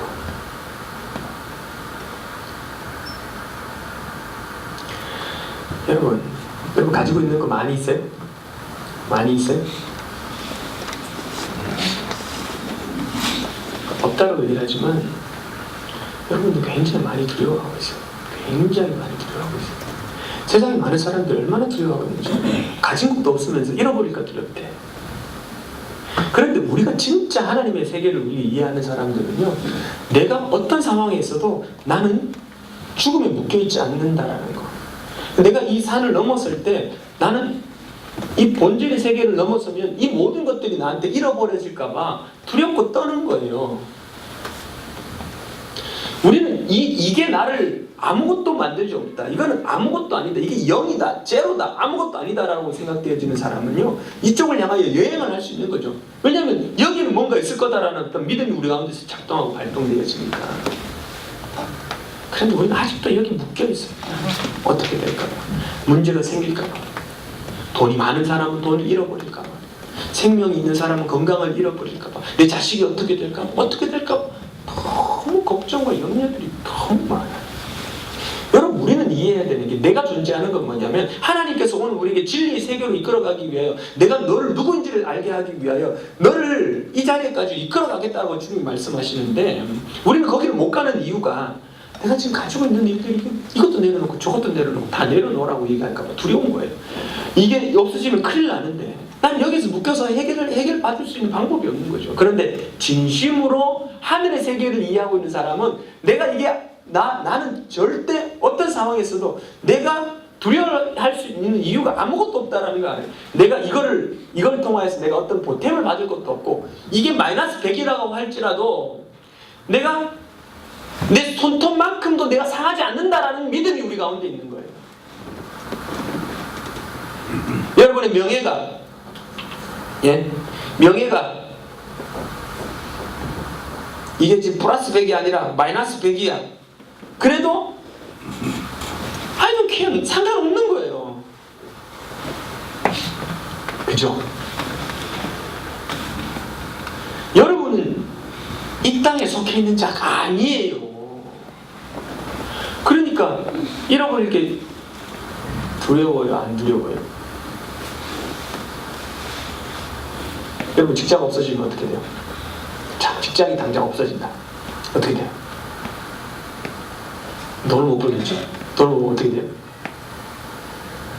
A: 여러분 가지고 있는 거 많이 있어요? 많이 있어요? 없다고 얘기하지만 여러분들 굉장히 많이 두려워하고 있어요. 굉장히 많이 두려워하고 있어요. 세상에 많은 사람들 얼마나 두려워하고 있는지. 가진 것도 없으면서 잃어버릴까 두렵대. 그런데 우리가 진짜 하나님의 세계를 이해하는 사람들은요, 내가 어떤 상황에 있어도 나는 죽음에 묶여있지 않는다라는 거. 내가 이 산을 넘었을 때 나는 이 본질의 세계를 넘어서면 이 모든 것들이 나한테 잃어버려질까 봐 두렵고 떠는 거예요. 우리는 이게 나를 아무것도 만들지 없다, 이거는 아무것도 아니다, 이게 0이다, 제로다, 아무것도 아니다라고 생각되어지는 사람은요, 이쪽을 향하여 여행을 할 수 있는 거죠. 왜냐하면 여기는 뭔가 있을 거다라는 어떤 믿음이 우리 가운데서 작동하고 발동되어지니까. 그런데 우리는 아직도 여기 묶여있어요. 어떻게 될까요? 문제가 생길까요? 돈이 많은 사람은 돈을 잃어버릴까 봐, 생명이 있는 사람은 건강을 잃어버릴까 봐, 내 자식이 어떻게 될까 봐, 어떻게 될까 봐, 너무 걱정과 염려들이 너무 많아요. 여러분, 우리는 이해해야 되는 게, 내가 존재하는 건 뭐냐면 하나님께서 오늘 우리에게 진리의 세계로 이끌어가기 위하여, 내가 너를 누구인지를 알게 하기 위하여 너를 이 자리에까지 이끌어가겠다고 주님이 말씀하시는데, 우리는 거기를 못 가는 이유가 내가 지금 가지고 있는 일들이 이것도 내려놓고 저것도 내려놓고 다 내려놓으라고 얘기할까 봐 두려운 거예요. 이게 없어지면 큰일 나는데 난 여기서 묶여서 해결 받을 수 있는 방법이 없는 거죠. 그런데 진심으로 하늘의 세계를 이해하고 있는 사람은 내가 이게 나는 절대 어떤 상황에서도 내가 두려워할 수 있는 이유가 아무것도 없다라는 거 알아요. 내가 이걸 통해서 내가 어떤 보탬을 받을 것도 없고, 이게 마이너스 100이라고 할지라도 내가 내 손톱만큼도 내가 상하지 않는다라는 믿음이 우리 가운데 있는 거예요. 여러분의 명예가 이게 지금 플러스 100이 아니라 마이너스 100이야. 그래도 I don't care, 상관없는 거예요. 그죠? 여러분은 이 땅에 속해 있는 자가 아니에요. 그러니까 잃어버릴 게 두려워요, 안 두려워요? 여러분, 직장 없어지면 어떻게 돼요? 자, 직장이 당장 없어진다. 어떻게 돼요? 돈을 못 벌겠지? 돈을 못 벌면 어떻게 돼요?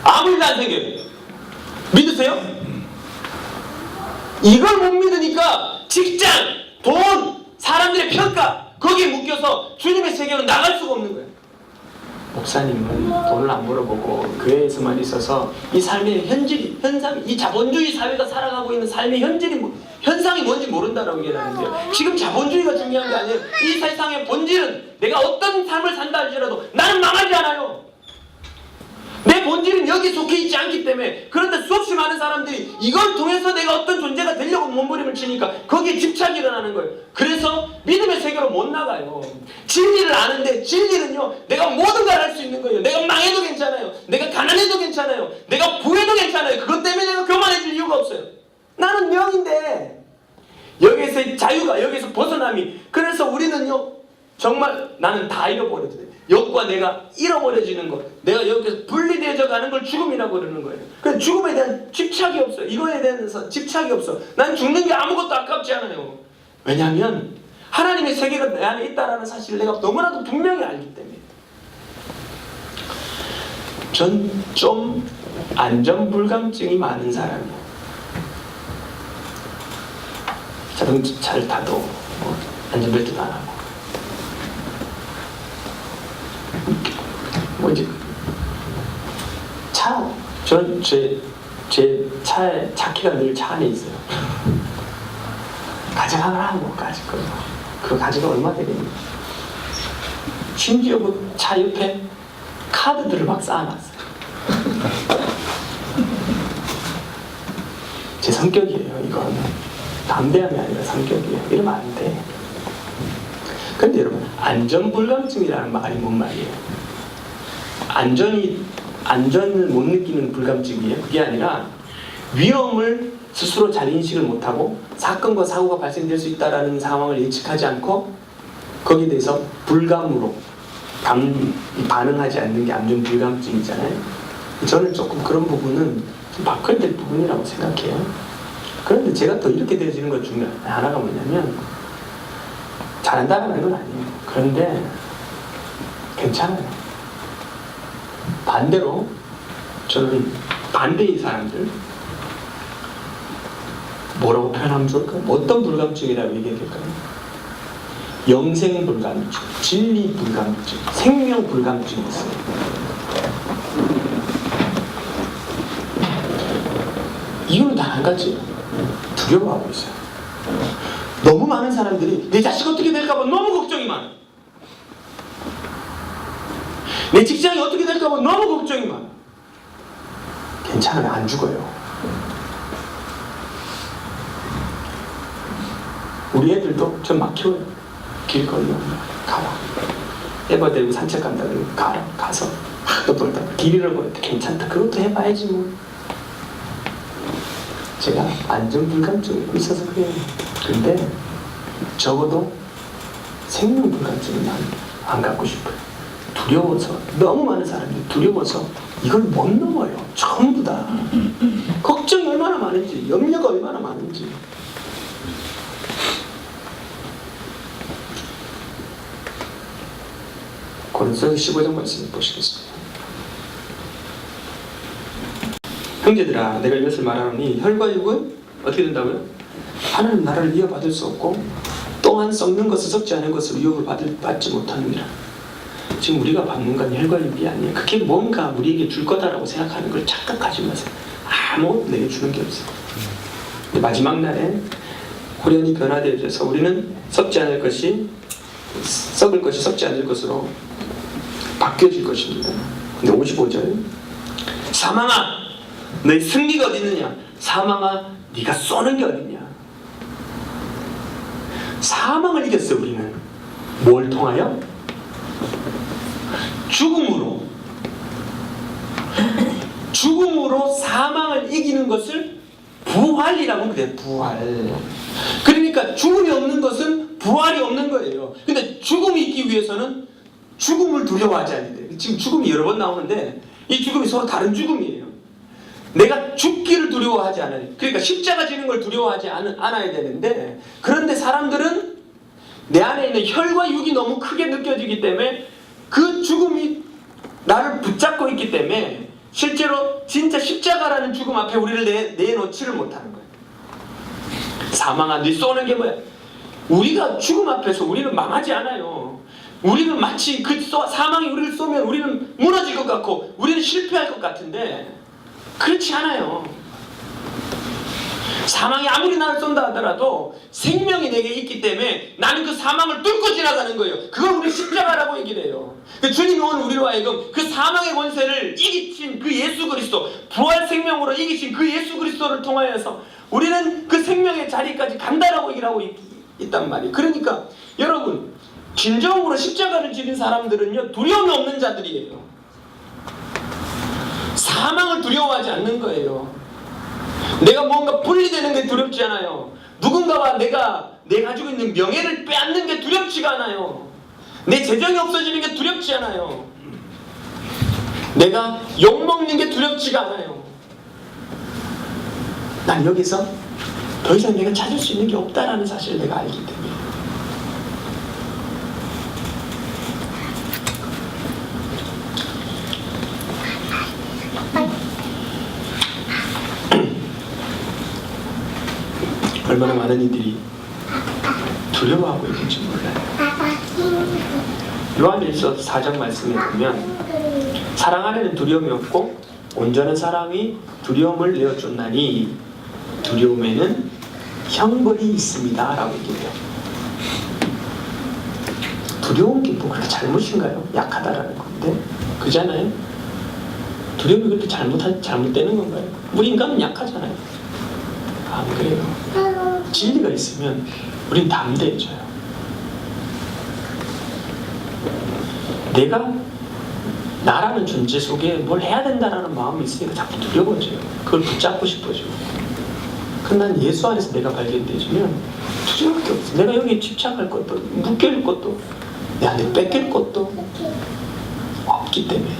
A: 아무 일도 안 생겨요. 믿으세요? 이걸 못 믿으니까 직장, 돈, 사람들의 평가, 거기에 묶여서 주님의 세계로 나갈 수가 없는 거예요. 목사님은 돈을 안 벌어보고 교회에서만 있어서 이 삶의 현상이, 이 자본주의 사회가 살아가고 있는 삶의 현상이 뭔지 모른다라고 얘기하는데요. 지금 자본주의가 중요한 게 아니에요. 이 세상의 본질은 내가 어떤 삶을 산다 할지라도 나는 망하지 않아요. 내 본질은 여기 속해 있지 않기 때문에. 그런데 수없이 많은 사람들이 이걸 통해서 내가 어떤 존재가 되려고 몸부림을 치니까 거기에 집착이 일어나는 거예요. 그래서 믿음의 세계로 못 나가요. 진리를 아는데 진리는요, 내가 모든 걸 할 수 있는 거예요. 내가 망해도 괜찮아요. 내가 가난해도 괜찮아요. 내가 부해도 괜찮아요. 그것 때문에 내가 교만해질 이유가 없어요. 나는 명인데 여기에서의 자유가, 여기에서 벗어남이. 그래서 우리는요, 정말 나는 다 잃어버려도 돼. 욕과 내가 잃어버려지는 것, 내가 여기서 분리되어져 가는 걸 죽음이라고 그러는 거예요. 그래서 죽음에 대한 집착이 없어요. 이거에 대해서 집착이 없어. 난 죽는 게 아무것도 아깝지 않아요. 왜냐하면 하나님의 세계가 내 안에 있다는 사실을 내가 너무나도 분명히 알기 때문에. 전 좀 안전불감증이 많은 사람이에요. 자동차를 타도 안전벨트도 안 하고, 뭐지? 제 차에 차키가 늘 차 안에 있어요. 가져가라, 뭐 가지고. 그거 가지고 얼마 되겠니? 심지어 그 차 옆에 카드들을 막 쌓아놨어요. 제 성격이에요, 이거는. 담대함이 아니라 성격이에요. 이러면 안 돼. 근데 여러분, 안전불감증이라는 말이 뭔 말이에요? 안전을 못 느끼는 불감증이에요. 그게 아니라 위험을 스스로 잘 인식을 못하고 사건과 사고가 발생될 수 있다는 상황을 예측하지 않고 거기에 대해서 불감으로 반응하지 않는 게 안전불감증이잖아요. 저는 조금 그런 부분은 좀 바꿔야 될 부분이라고 생각해요. 그런데 제가 더 이렇게 되어지는 것 중에 하나가 뭐냐면, 잘한다는 건 아니에요. 그런데 괜찮아요. 반대로 저는 반대의 사람들, 뭐라고 표현하면 좋을까요? 어떤 불감증이라고 얘기해야 될까요? 영생불감증, 진리불감증, 생명불감증이 있어요. 이유는 다 한 가지, 두려워하고 있어요. 너무 많은 사람들이 내 자식 어떻게 될까봐 너무 걱정이 많아. 내 직장이 어떻게 될까봐 너무 걱정이 많아. 괜찮아요. 안 죽어요. 우리 애들도 전 막 키워요. 길 걸려 가라. 애바 데리고 산책 간다 그러고 가라. 가서 또 놀다 길 잃어버릴 때 괜찮다. 그것도 해봐야지 뭐. 제가 안전불감증이 있어서 그래요. 근데 적어도 생명불감증은 난 안 갖고 싶어요. 두려워서, 너무 많은 사람들이 두려워서 이걸 못 넘어요. 전부 다. 걱정이 얼마나 많은지, 염려가 얼마나 많은지. 고린도서 15장 말씀 보시겠습니다. 형제들아, 내가 이것을 말하노니 혈과 육은 어떻게 된다고요? 하나님 나라를 이어받을 수 없고 또한 썩는 것을 썩지 않은 것으로 유업을 받지 못하느니라. 지금 우리가 받는 건 혈과 육이 아니에요. 그게 뭔가 우리에게 줄 거다라고 생각하는 걸 착각하지 마세요. 아무것도 내게 주는 게 없어요. 마지막 날엔 호련히 변화되어져서 우리는 썩지 않을 것이 썩을 것이 썩지 않을 것으로 바뀌어질 것입니다. 근데 55절, 사망아 너희 승리가 어디 있느냐? 사망아 네가 쏘는 게 어디냐? 사망을 이겼어요. 우리는 뭘 통하여? 죽음으로 사망을 이기는 것을 부활이라고 그래요. 부활. 그러니까 죽음이 없는 것은 부활이 없는 거예요. 근데 죽음이 있기 위해서는 죽음을 두려워하지 않아야 돼요. 지금 죽음이 여러 번 나오는데 이 죽음이 서로 다른 죽음이에요. 내가 죽기를 두려워하지 않아요. 그러니까 십자가 지는 걸 두려워하지 않아야 되는데, 그런데 사람들은 내 안에 있는 혈과 육이 너무 크게 느껴지기 때문에 그 죽음이 나를 붙잡고 있기 때문에 실제로 진짜 십자가라는 죽음 앞에 우리를 내놓지를 못하는 거예요. 사망아 네 쏘는 게 뭐야? 우리가 죽음 앞에서 우리는 망하지 않아요. 우리는 마치 그 사망이 우리를 쏘면 우리는 무너질 것 같고 우리는 실패할 것 같은데 그렇지 않아요. 사망이 아무리 나를 쏜다 하더라도 생명이 내게 있기 때문에 나는 그 사망을 뚫고 지나가는 거예요. 그걸 우리 십자가라고 얘기를 해요. 주님이 오늘 우리로 하여금 그 사망의 권세를 이기신 그 예수 그리스도, 부활 생명으로 이기신 그 예수 그리스도를 통하여서 우리는 그 생명의 자리까지 간다라고 얘기를 하고 있단 말이에요. 그러니까 여러분, 진정으로 십자가를 지닌 사람들은요, 두려움이 없는 자들이에요. 사망을 두려워하지 않는 거예요. 내가 뭔가 분리되는 게 두렵지 않아요. 누군가와 내 가지고 있는 명예를 빼앗는 게 두렵지가 않아요. 내 재정이 없어지는 게 두렵지 않아요. 내가 욕먹는 게 두렵지가 않아요. 난 여기서 더 이상 내가 찾을 수 있는 게 없다라는 사실을 내가 알기 때문에. 얼마나 많은 이들이 두려워하고 있는지 몰라요. 요한일서 4장 말씀에 보면 사랑 안에는 두려움이 없고 온전한 사랑이 두려움을 내어쫓나니 두려움에는 형벌이 있습니다 라고 얘기해요. 두려운 게 뭐 그렇게 잘못인가요? 약하다라는 건데 그잖아요. 두려움이 그렇게 잘못되는 건가요? 우리 인간은 약하잖아요. 안 그래요. 진리가 있으면 우린 담대해져요. 내가 나라는 존재 속에 뭘 해야 된다라는 마음이 있으니까 자꾸 두려워져요. 그걸 붙잡고 싶어져요. 근데 난 예수 안에서 내가 발견되어지면 두려울 게 없어. 내가 여기에 집착할 것도 묶일 것도 내한테 뺏길 것도 없기 때문에.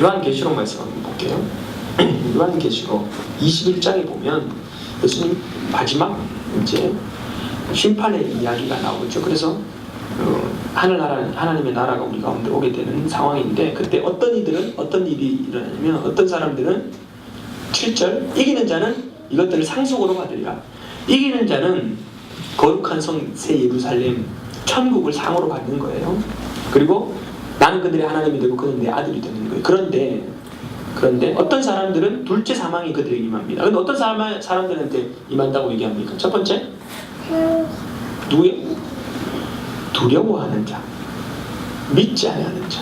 A: 요한계시록 말씀 한번 볼게요. 요한계시록 21장에 보면 예수님 마지막 이제 심판의 이야기가 나오죠. 그래서 하나님의 나라가 우리 가운데 오게 되는 상황인데 그때 어떤 일이 일어나냐면 어떤 사람들은 7절 이기는 자는 이것들을 상속으로 받으리라. 이기는 자는 거룩한 성 새 예루살렘 천국을 상으로 받는 거예요. 그리고 나는 그들의 하나님이 되고 그들은 내 아들이 되는 거예요. 그런데 어떤 사람들은 둘째 사망이 그들에게 임합니다. 그런데 어떤 사람들한테 임한다고 얘기합니까? 첫 번째 누구예요? 두려워하는 자, 믿지 않는 자,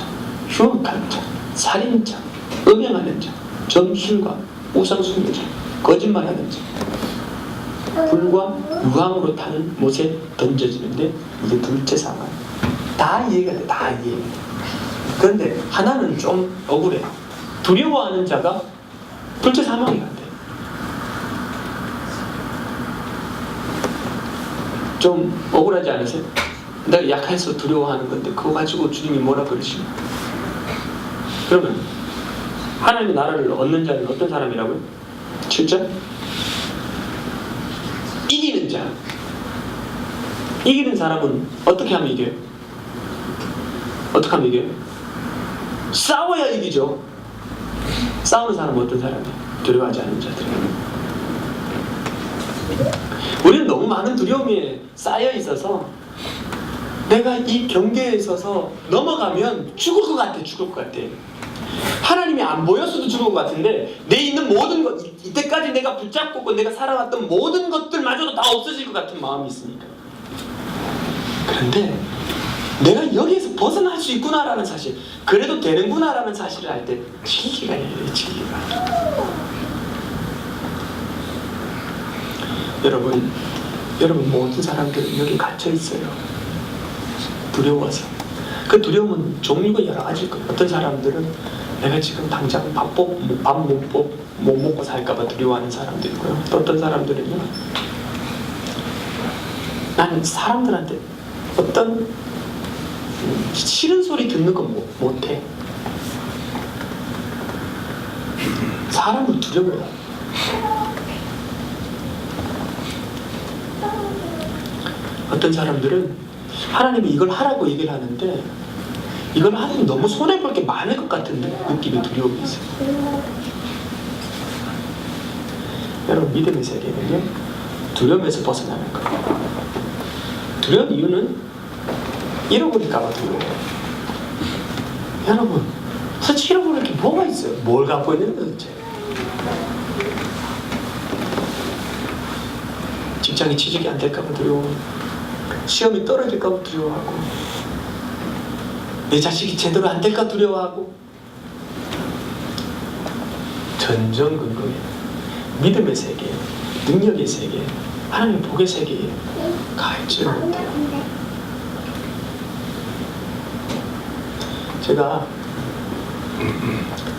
A: 흉악한 자, 살인자, 음행하는 자, 점술가, 우상숭배 자, 거짓말하는 자, 불과 유황으로 타는 못에 던져지는데 이게 둘째 사망. 다 이해가 돼. 다 이해가 돼. 그런데 하나는 좀 억울해. 두려워하는 자가 둘째 사망이 안 돼. 좀 억울하지 않으세요? 내가 약해서 두려워하는 건데 그거 가지고 주님이 뭐라 그러시나? 그러면 하나님의 나라를 얻는 자는 어떤 사람이라고요? 7절? 이기는 자. 이기는 사람은 어떻게 하면 이겨요? 어떻게 하면 이겨요? 싸워야 이기죠. 싸우는 사람은 어떤 사람이에요? 두려워하지 않는 자들이에요. 우리는 너무 많은 두려움에 쌓여 있어서 내가 이 경계에 있어서 넘어가면 죽을 것 같아. 하나님이 안 보였어도 죽을 것 같은데 내 있는 모든 것, 이때까지 내가 붙잡고 있고 내가 살아왔던 모든 것들마저도 다 없어질 것 같은 마음이 있으니까. 그런데 내가 여기에서 벗어날 수 있구나라는 사실, 그래도 되는구나라는 사실을 알 때 진리가 열려요. 진리가. 여러분 모든 사람들은 여기 갇혀 있어요. 두려워서. 그 두려움은 종류가 여러 가지일 거예요. 어떤 사람들은 내가 지금 당장 밥 못 먹고 살까봐 두려워하는 사람도 있고요. 또 어떤 사람들은요, 나는 사람들한테 어떤 싫은 소리 듣는 건 못해. 사람을 두려워해요. 어떤 사람들은 하나님이 이걸 하라고 얘기를 하는데 이걸 하면 너무 손해볼 게 많을 것 같은 느낌의 두려움이 있어요. 여러분, 믿음의 세계는요, 두려움에서 벗어나는 거예요. 두려운 이유는 잃어버릴까봐 두려워요. 여러분, 도대체 잃어버릴 게 뭐가 있어요? 뭘 갖고 있는 거예요 도대체? 직장이 취직이 안 될까봐 두려워, 시험이 떨어질까봐 두려워하고, 내 자식이 제대로 안 될까 두려워하고, 전전긍긍에 믿음의 세계, 능력의 세계, 하나님의 복의 세계에 가있지를 못해요. 제가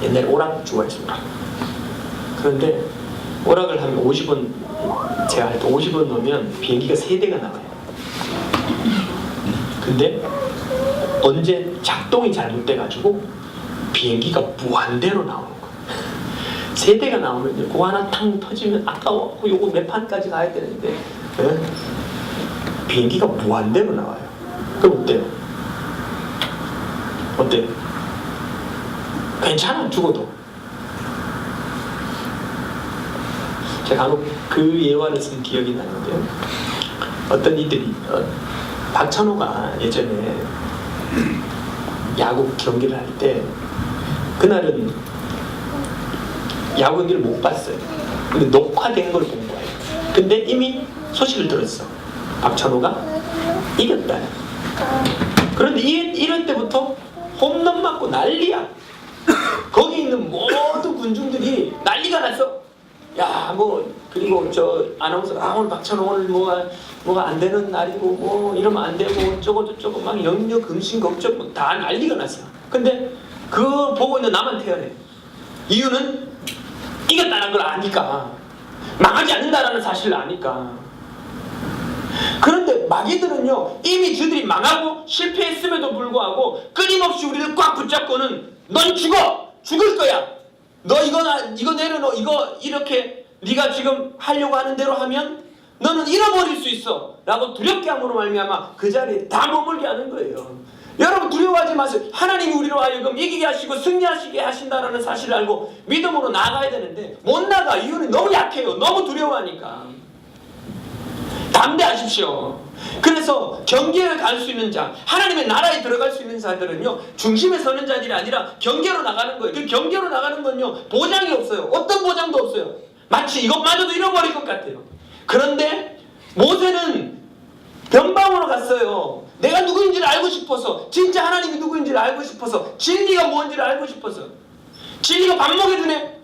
A: 옛날에 오락 좋아했습니다. 그런데 오락을 하면 50원, 제가 할 때 50원 넣으면 비행기가 3대가 나와요. 근데 언제 작동이 잘못돼가지고 비행기가 무한대로 나오는 거예요. 3대가 나오면 그거 하나 탕 터지면 아까워. 요거 몇 판까지 가야 되는데 비행기가 무한대로 나와요. 그럼 어때요? 어때요? 괜찮아, 죽어도. 제가 간혹 그 예화를 쓴 기억이 나는데요. 어떤 이들이 박찬호가 예전에 야구 경기를 할 때 그날은 야구 경기를 못 봤어요. 근데 녹화된 걸 본 거예요. 근데 이미 소식을 들었어. 박찬호가 이겼다. 그런데 이럴 때부터 홈런 맞고 난리야. 거기 있는 모든 군중들이 난리가 났어. 야, 뭐, 그리고 저 아나운서가 오늘 박찬호 오늘 뭐가 안 되는 날이고 뭐 이러면 안 되고 어쩌고 막 염려 근심 걱정 뭐 다 난리가 났어. 근데 그거 보고 있는 나만 태연해. 이유는 이겼다는 걸 아니까, 망하지 않는다라는 사실을 아니까. 그런데 마귀들은요, 이미 저들이 망하고 실패했음에도 불구하고 끊임없이 우리를 꽉 붙잡고는 넌 죽을 거야. 너 이거 내려놓어. 이거 이렇게 네가 지금 하려고 하는 대로 하면 너는 잃어버릴 수 있어 라고 두렵게 함으로 말미암아 그 자리에 다 머물게 하는 거예요. 여러분, 두려워하지 마세요. 하나님이 우리로 하여금 이기게 하시고 승리하시게 하신다라는 사실을 알고 믿음으로 나가야 되는데 못 나가. 이유는 너무 약해요. 너무 두려워하니까. 담대하십시오. 그래서 경계에 갈 수 있는 자, 하나님의 나라에 들어갈 수 있는 자들은요, 중심에 서는 자들이 아니라 경계로 나가는 거예요. 그 경계로 나가는 건요, 보장이 없어요. 어떤 보장도 없어요. 마치 이것마저도 잃어버릴 것 같아요. 그런데 모세는 변방으로 갔어요. 내가 누구인지를 알고 싶어서, 진짜 하나님이 누구인지를 알고 싶어서, 진리가 뭔지를 알고 싶어서. 진리가 밥 먹여주네?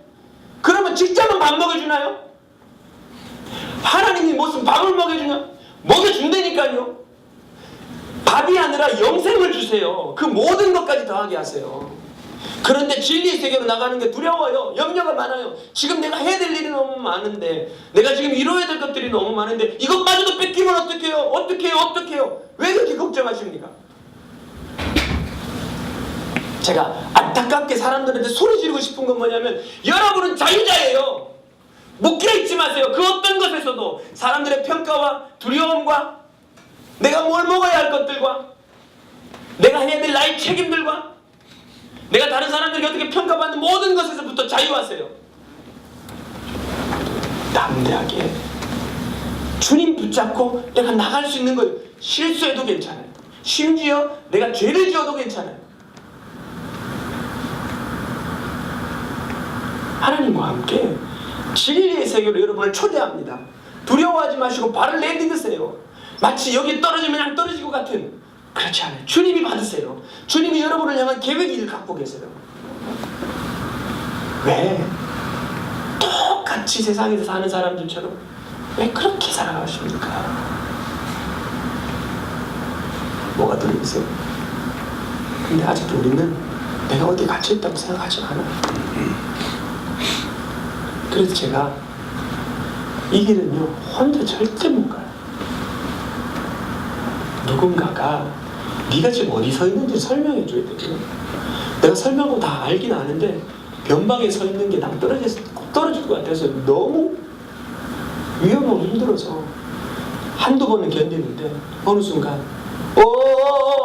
A: 그러면 직장은 밥 먹여주나요? 하나님이 무슨 밥을 먹여주냐? 먹여준다니까요. 밥이 아니라 영생을 주세요. 그 모든 것까지 더하게 하세요. 그런데 진리의 세계로 나가는 게 두려워요. 염려가 많아요. 지금 내가 해야 될 일이 너무 많은데, 내가 지금 이루어야 될 것들이 너무 많은데 이것마저도 뺏기면 어떡해요? 어떡해요? 왜 그렇게 걱정하십니까? 제가 안타깝게 사람들한테 소리 지르고 싶은 건 뭐냐면, 여러분은 자유자예요. 묶여있지 마세요. 그 어떤 것에서도 사람들의 평가와 두려움과 내가 뭘 먹어야 할 것들과 내가 해야 될 나의 책임들과 내가 다른 사람들에게 어떻게 평가받는 모든 것에서부터 자유하세요. 담대하게 주님 붙잡고 내가 나갈 수 있는 거예요. 실수해도 괜찮아요. 심지어 내가 죄를 지어도 괜찮아요. 하나님과 함께 진리의 세계로 여러분을 초대합니다. 두려워하지 마시고 발을 내딛으세요. 마치 여기 떨어지면 그냥 떨어질 것 같은, 그렇지 않아요. 주님이 받으세요. 주님이 여러분을 향한 계획을 갖고 계세요. 왜? 똑같이 세상에서 사는 사람들처럼 왜 그렇게 살아가십니까? 뭐가 들어있어요? 근데 아직도 우리는 내가 어디 갇혀있다고 생각하지 않아요. 그래서 제가 이 길은요, 혼자 절대 못 가요. 누군가가 네가 지금 어디 서 있는지 설명해 줘야 돼요. 내가 설명하고 다 알긴 아는데 변방에 서 있는 게 난 떨어질 것 같아서 너무 위험하고 힘들어서 한두 번은 견디는데 어느 순간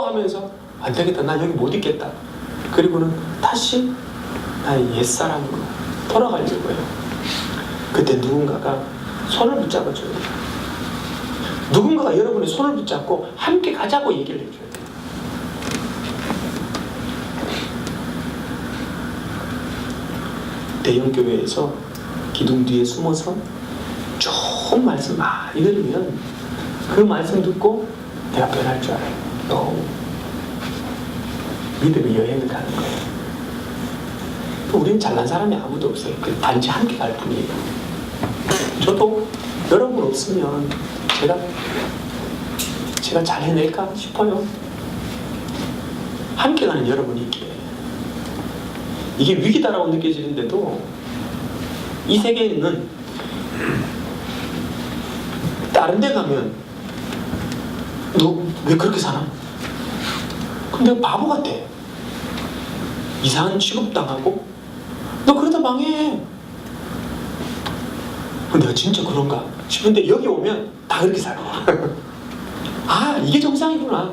A: 하면서 안 되겠다, 나 여기 못 있겠다. 그리고는 다시 나의 옛사람으로 돌아가려고 해요. 그때 누군가가 손을 붙잡아줘야 돼요. 누군가가 여러분의 손을 붙잡고 함께 가자고 얘기를 해줘야 돼요. 대형교회에서 기둥 뒤에 숨어서 좋은 말씀 많이 들으면 그 말씀 듣고 내가 변할 줄 알아요. 너무 믿음의 여행을 가는 거예요. 우리는 잘난 사람이 아무도 없어요. 단지 함께 갈 뿐이에요. 저도 여러분 없으면 제가 잘 해낼까 싶어요. 함께 가는 여러분이 있기에 이게 위기다라고 느껴지는데도 이 세계에는 다른 데 가면 너 왜 그렇게 사나? 근데 내가 바보 같아. 이상한 취급당하고 너 그러다 망해. 근데 내가 진짜 그런가 싶은데 여기 오면 다 그렇게 살아. 아, 이게 정상이구나.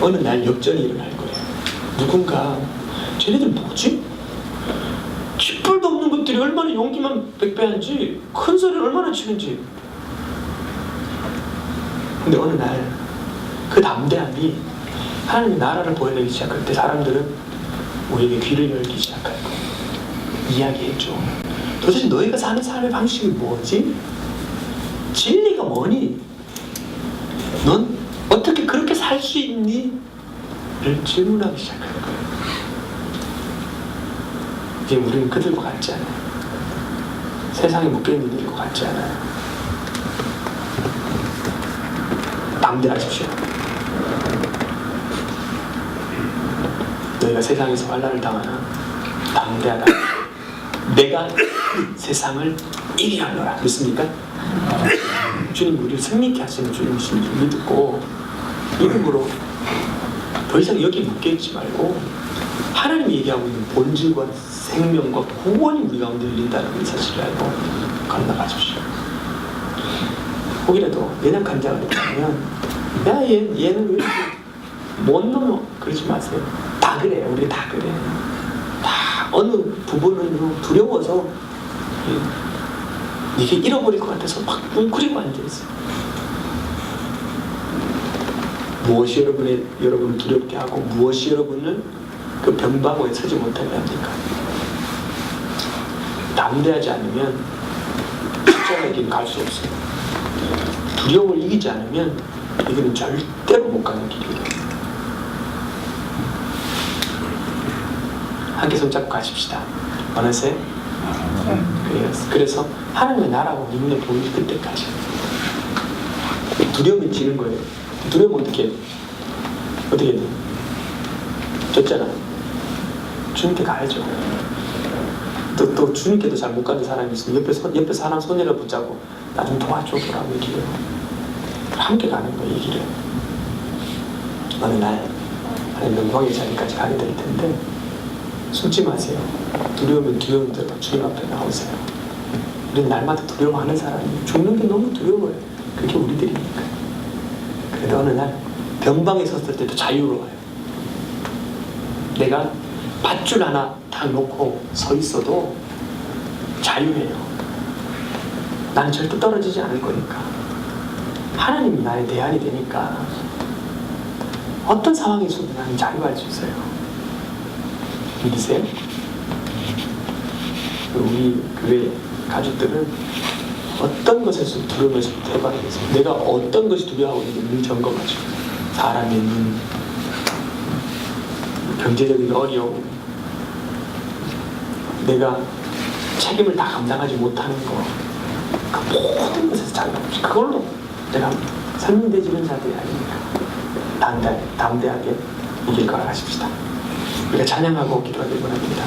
A: 어느 날 역전이 일어날 거예요. 누군가 쟤네들 뭐지? 쥐뿔도 없는 것들이 얼마나 용기만 백배한지 큰 소리를 얼마나 치는지. 근데 어느 날 그 담대함이 하나님의 나라를 보여내기 시작할 때 사람들은 우리에게 귀를 열기 시작할 거예요. 이야기해줘. 도대체 너희가 사는 삶의 방식이 뭐지? 진리가 뭐니? 넌 어떻게 그렇게 살 수 있니? 를 질문하기 시작할 거예요. 이제 우리는 그들과 같지 않아요. 세상에 묶여있는 일과 같지 않아요. 담대하십시오. 너희가 세상에서 환난을 당하나 담대하다. 내가 세상을 이기하노라. 믿습니까? 주님 우리를 승리케 하시는 주님이신 줄 믿고 믿음으로 더 이상 여기 묶여있지 말고 하나님이 얘기하고 있는 본질과 생명과 구원이 우리 가운데 열린다는 사실을 알고 건너가십시오. 혹이라도 연약한 자가 있다면 야 얘는 왜 못 넘어 그러지 마세요. 다 그래. 우리 다 그래. 다 어느 부분은 두려워서 이게 잃어버릴 것 같아서 막 웅크리고 앉아있어요. 무엇이 여러분을 두렵게 하고 무엇이 여러분을 그 변방어에 서지 못하게 합니까? 담대하지 않으면 십자가의 길 갈 수 없어요. 두려움을 이기지 않으면 이거는 절대로 못 가는 길이에요. 함께 손잡고 가십시다. 원하세요? 그래서 하나님의 나라고 눈에 보이는 그때까지 두려움이 지는 거예요. 두려움은 어떻게 돼? 졌잖아. 주님께 가야죠. 또 주님께도 잘 못 가는 사람이 있으면 옆에 사람 손이라 붙잡고 나 좀 도와줘라고 얘기해요. 함께 가는 거예요. 이 길을. 어느 날 하나님 영광의 자리까지 가게 될 텐데 숨지 마세요. 두려우면 두려운 대로 주님 앞에 나오세요. 우리는 날마다 두려워하는 사람이에요. 죽는 게 너무 두려워요. 그게 우리들이니까. 그래도 어느 날 변방에 섰을 때도 자유로워요. 내가 밧줄 하나 딱 놓고 서 있어도 자유해요. 나는 절대 떨어지지 않을 거니까. 하나님이 나의 대안이 되니까 어떤 상황에서도 나는 자유할 수 있어요. 믿으세요? 우리 교회 가족들은 어떤 것에서 두려움에서 해방되세요. 내가 어떤 것이 두려워하고 있는지 점검하죠. 사람의 눈, 경제적인 어려움, 내가 책임을 다 감당하지 못하는 거, 그 모든 것에서 자유롭지. 그걸로 내가 설명되지는 자들이 아닙니다. 담대하게 이길 거라 하십시다. 우리가 찬양하고 기도하길 원합니다.